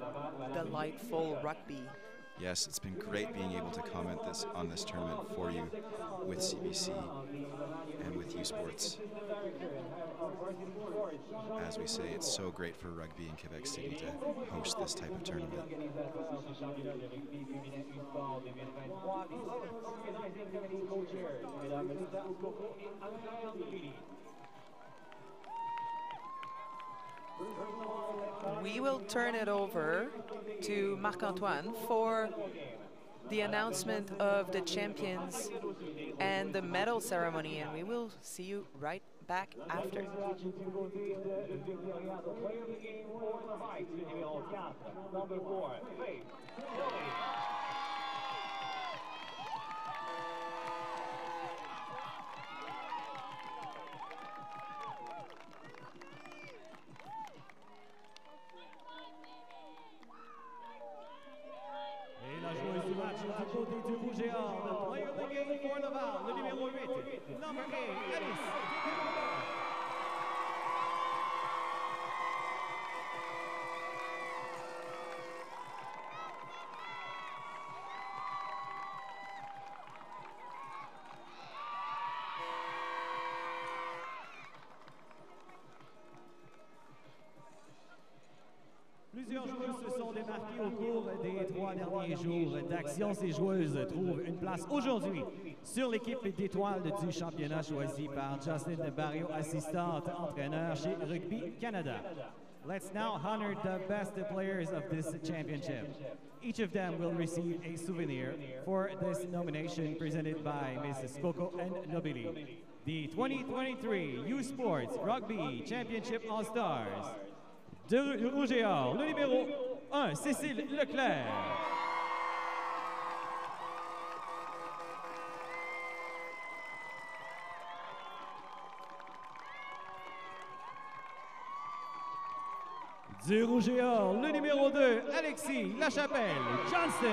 delightful rugby. Yes, it's been great being able to comment on this tournament for you with CBC and with with U Sports. As we say, it's so great for rugby in Quebec City to host this type of tournament. We will turn it over to Marc-Antoine for the announcement of the champions and the medal ceremony, and we will see you right back after. Du côté du rouge et or, the player of the game for Laval, le numéro 8, number 8, Alice. Plusieurs joueuses se sont démarquées au cours des 3 derniers jours d'action. Ces joueuses trouvent une place aujourd'hui sur l'équipe d'étoiles du championnat choisie par Justin Barrio, assistante entraîneur chez Rugby Canada. Let's now honor the best players of this championship. Each of them will receive a souvenir for this nomination presented by Ms. Coco and Nobili. The 2023 U Sports Rugby Championship All-Stars. De rouge et or, le numéro 1, Cécile Leclerc. Du rouge et or, le numéro 2, Alexis Lachapelle Johnston.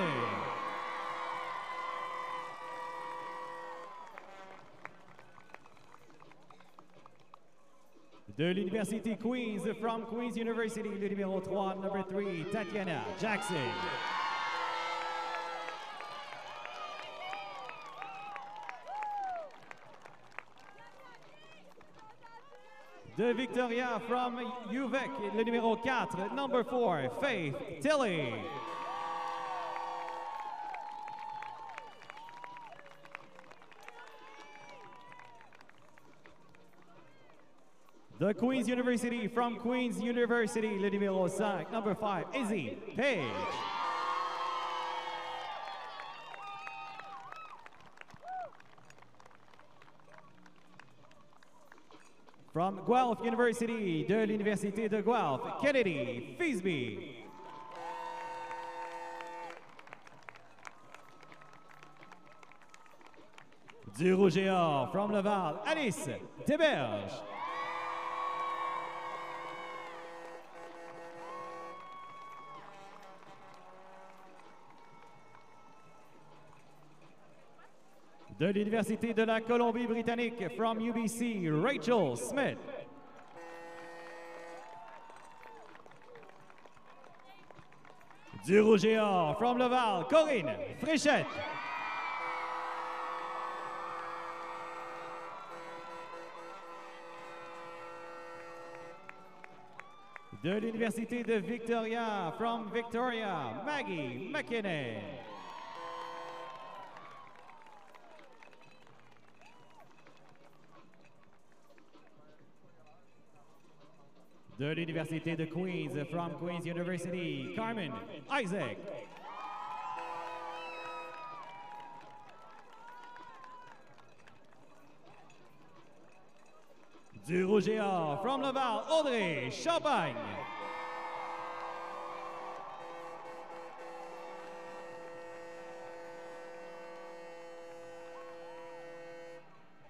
De l'Université Queens, from Queens University, le numéro 3, number 3, Tatiana Jackson. De Victoria, from UVic, le numéro 4, number 4, Faith Tilley. The Queens University, from Queens University, le numéro 5, number 5, Izzy Page. From Guelph University, de l'Université de Guelph, Kennedy Feasby. Du rouge et or, from Laval, Alice Théberge. De l'Université de la Colombie-Britannique, from UBC, Rachel Smith. Du rouge et or, from Laval, Corinne Fréchette. De l'Université de Victoria, from Victoria, Maggie McKinney. De l'Université de Queens, from Queens University, Carmen Isaac. Du rouge et or, from Laval, Audrey Champagne.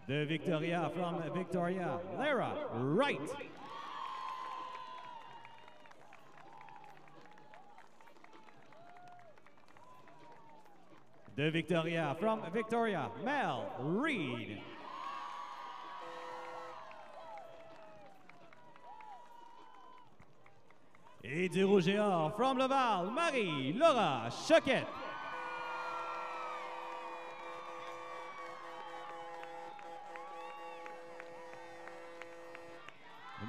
De Victoria, from Victoria, Lara Wright. De Victoria, from Victoria, Mel Reed. Et du rouge et or, from Laval, Marie-Laura Choquette.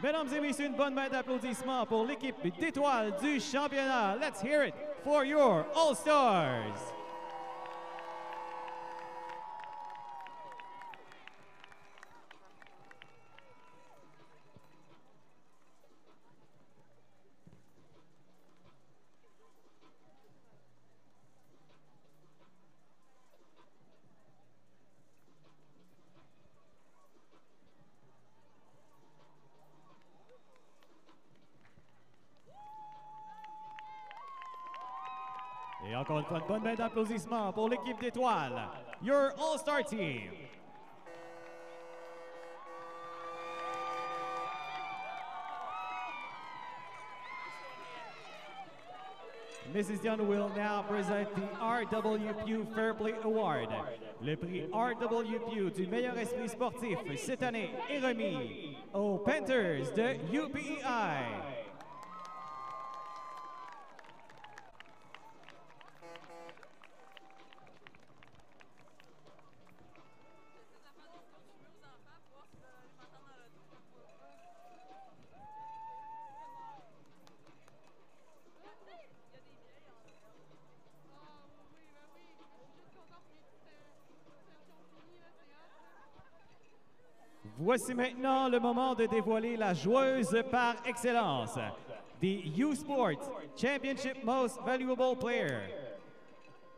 Mesdames et messieurs, une bonne main d'applaudissements pour l'équipe d'étoiles du championnat. Let's hear it for your All-Stars. Et encore une fois, une bonne main d'applaudissements pour l'équipe d'étoiles, your All-Star Team. Mrs. Young will now present the RWPU Fair Play Award. Le prix RWPU du meilleur esprit sportif cette année est remis aux Panthers de UPEI. Voici maintenant le moment de dévoiler la joueuse par excellence. The U Sports Championship Most Valuable Player.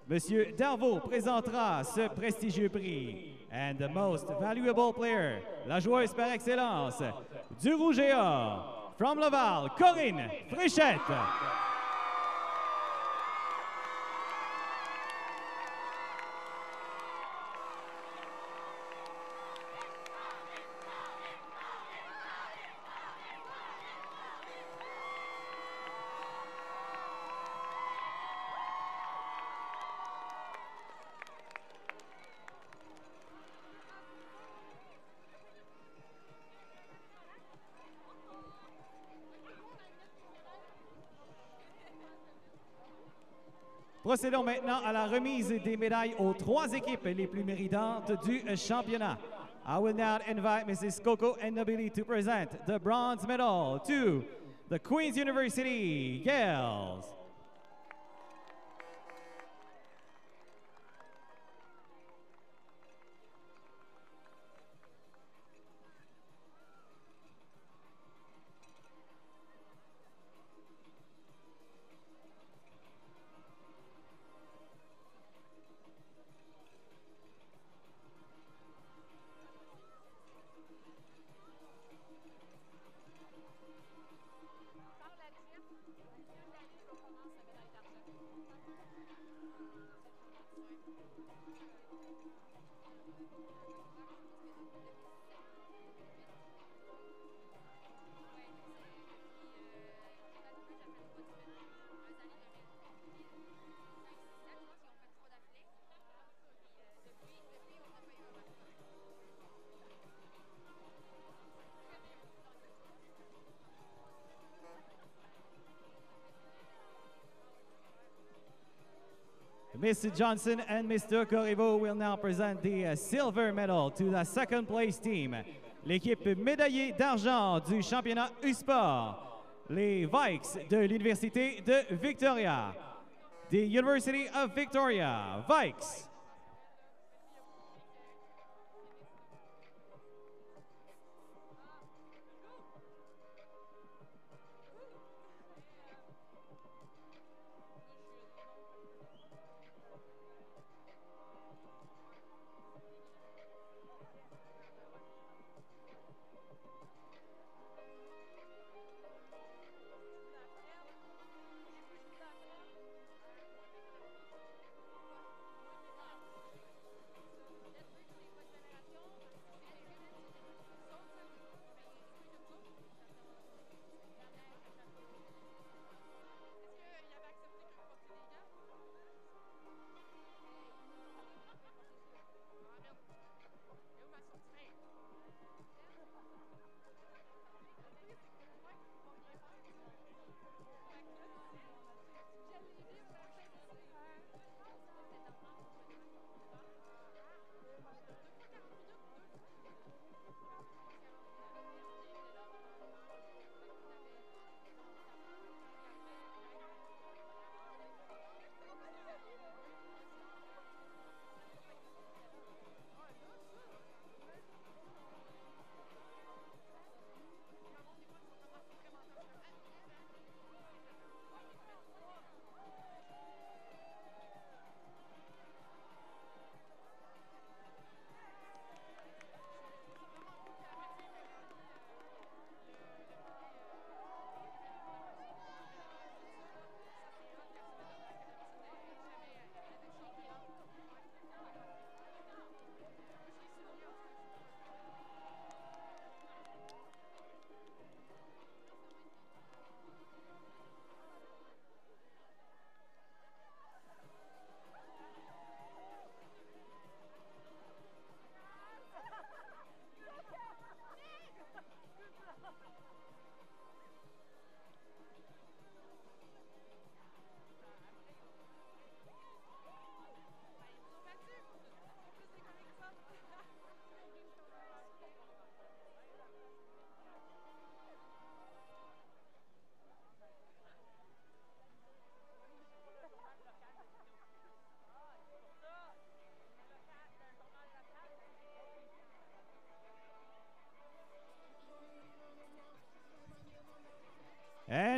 Monsieur Darvaux présentera ce prestigieux prix. And the Most Valuable Player, la joueuse par excellence du Rouge et Or, from Laval, Corinne Fréchette. Procédons maintenant à la remise des médailles aux 3 équipes les plus méritantes du championnat. I will now invite Mrs. Coco and Nobili to present the bronze medal to the Queen's University Gales. Ms. Johnson and Mr. Corriveau will now present the silver medal to the second place team. L'équipe médaillée d'argent du championnat U-Sport, les Vikes de l'Université de Victoria. The University of Victoria, Vikes.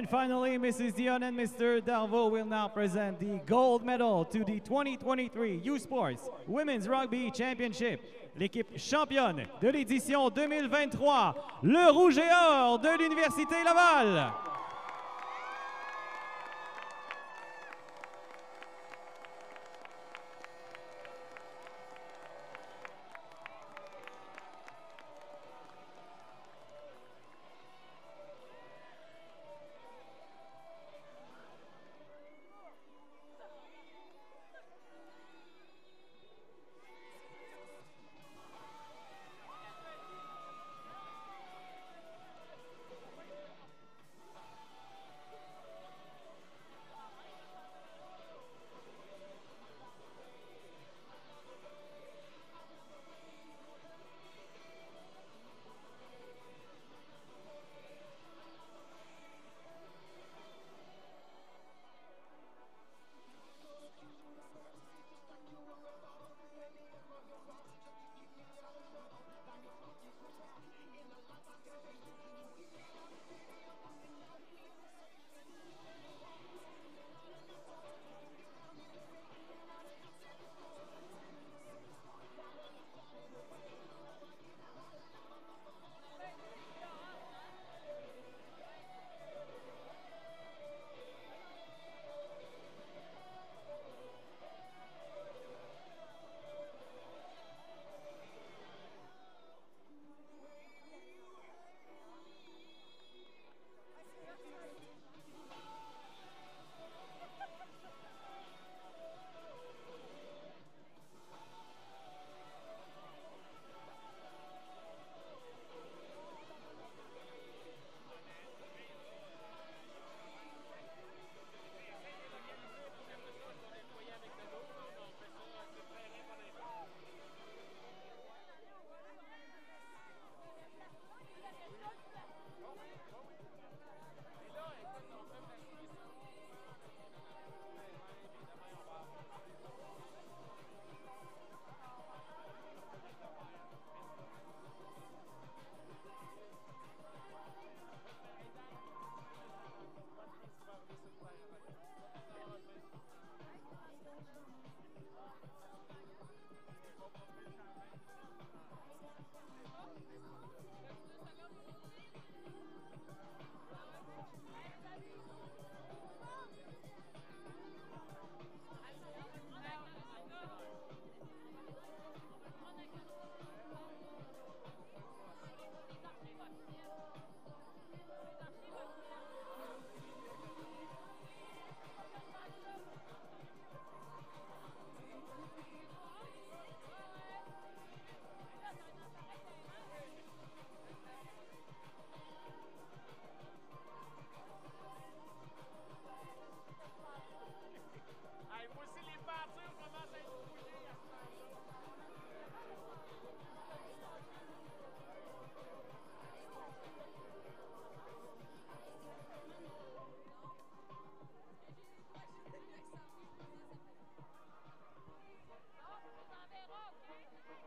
And finally, Mrs. Dion and Mr. Darvaux will now present the gold medal to the 2023 U Sports Women's Rugby Championship. L'équipe championne de l'édition 2023, le Rouge et Or de l'Université Laval.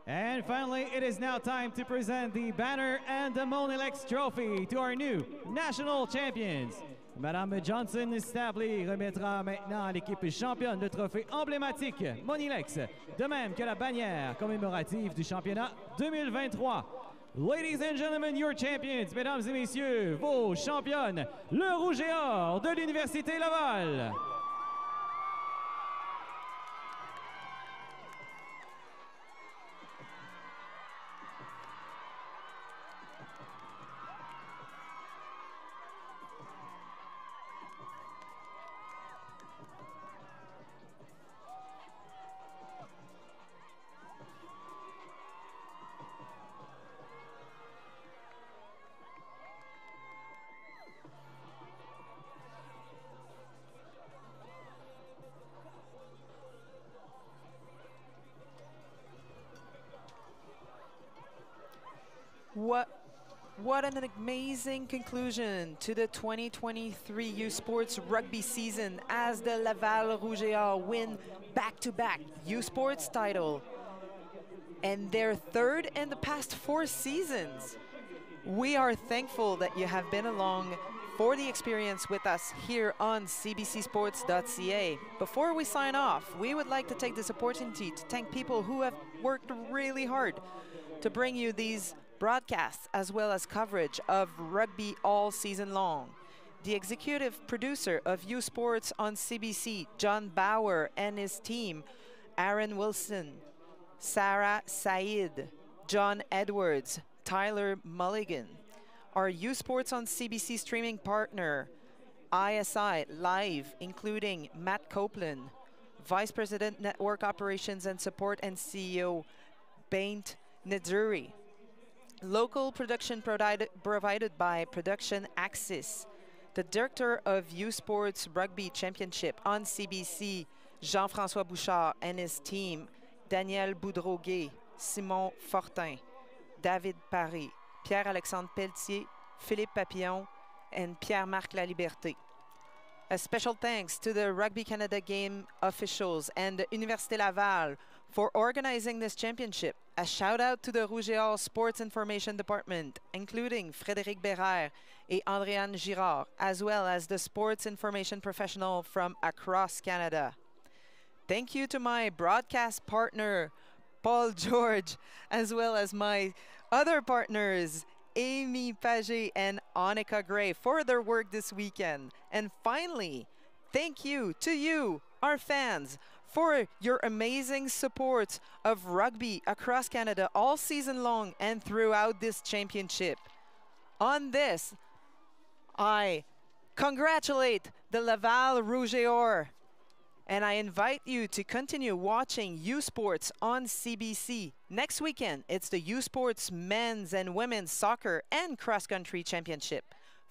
And finally, it is now time to present the banner and the Monilex Trophy to our new national champions. Madame Johnson-Stabley remettra maintenant à l'équipe championne le trophée emblématique Monilex, de même que la bannière commémorative du championnat 2023. Ladies and gentlemen, your champions, mesdames et messieurs, vos championnes, le Rouge et Or de l'Université Laval. What an amazing conclusion to the 2023 U Sports Rugby season as the Laval Rouge win back-to-back U Sports title and their third in the past 4 seasons. We are thankful that you have been along for the experience with us here on cbcsports.ca. Before we sign off, we would like to take this opportunity to thank people who have worked really hard to bring you these broadcasts as well as coverage of rugby all season long. The executive producer of U Sports on CBC, John Bauer, and his team, Aaron Wilson, Sarah Said, John Edwards, Tyler Mulligan. Our U Sports on CBC streaming partner, ISI Live, including Matt Copeland, Vice President Network Operations and Support and CEO, Baint Nedzuri. Local production provided by Production Axis. The Director of U Sports Rugby Championship on CBC, Jean-François Bouchard, and his team, Daniel Boudreauguet, Simon Fortin, David Paris, Pierre-Alexandre Pelletier, Philippe Papillon, and Pierre-Marc Laliberté. A special thanks to the Rugby Canada game officials and the Université Laval for organizing this championship. A shout out to the Rouge et Or Sports Information Department, including Frédéric Bérère et Andréane Girard, as well as the sports information professional from across Canada. Thank you to my broadcast partner, Paul George, as well as my other partners, Amy Paget and Annika Gray, for their work this weekend. And finally, thank you to you, our fans, for your amazing support of rugby across Canada all season long and throughout this championship. On this, I congratulate the Laval Rouge et Or, and I invite you to continue watching U Sports on CBC. Next weekend, it's the U Sports Men's and Women's Soccer and Cross Country Championship,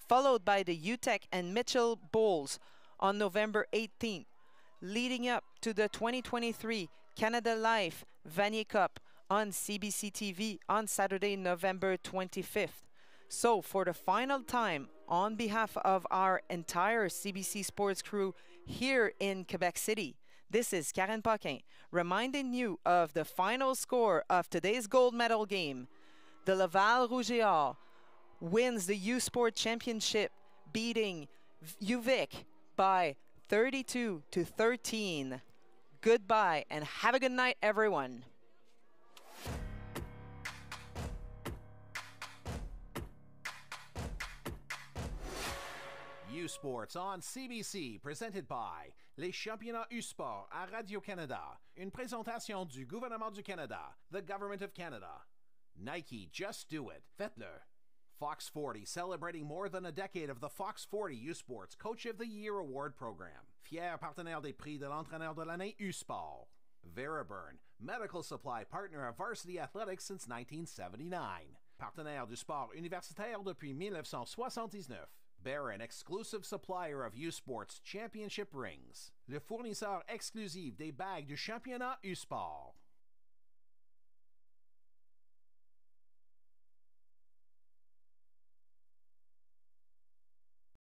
followed by the UTEC and Mitchell Bowls on November 18th, leading up to the 2023 Canada Life Vanier Cup on CBC TV on Saturday, November 25th. So, for the final time, on behalf of our entire CBC Sports crew here in Quebec City, this is Karen Paquin reminding you of the final score of today's gold medal game. The Laval Rouge et Or wins the U Sport Championship, beating UVic by 32-13. Goodbye and have a good night, everyone. U Sports on CBC, presented by les championnats U Sport à Radio-Canada. Une présentation du gouvernement du Canada, the Government of Canada. Nike, just do it. Faites-le. Fox 40, celebrating more than a decade of the Fox 40 U Sports Coach of the Year Award Program. Fier partenaire des prix de l'entraîneur de l'année U Sport. Veriburn, medical supply partner of Varsity Athletics since 1979. Partenaire du sport universitaire depuis 1979. Barron, exclusive supplier of U Sports Championship rings. Le fournisseur exclusif des bagues du championnat U Sport.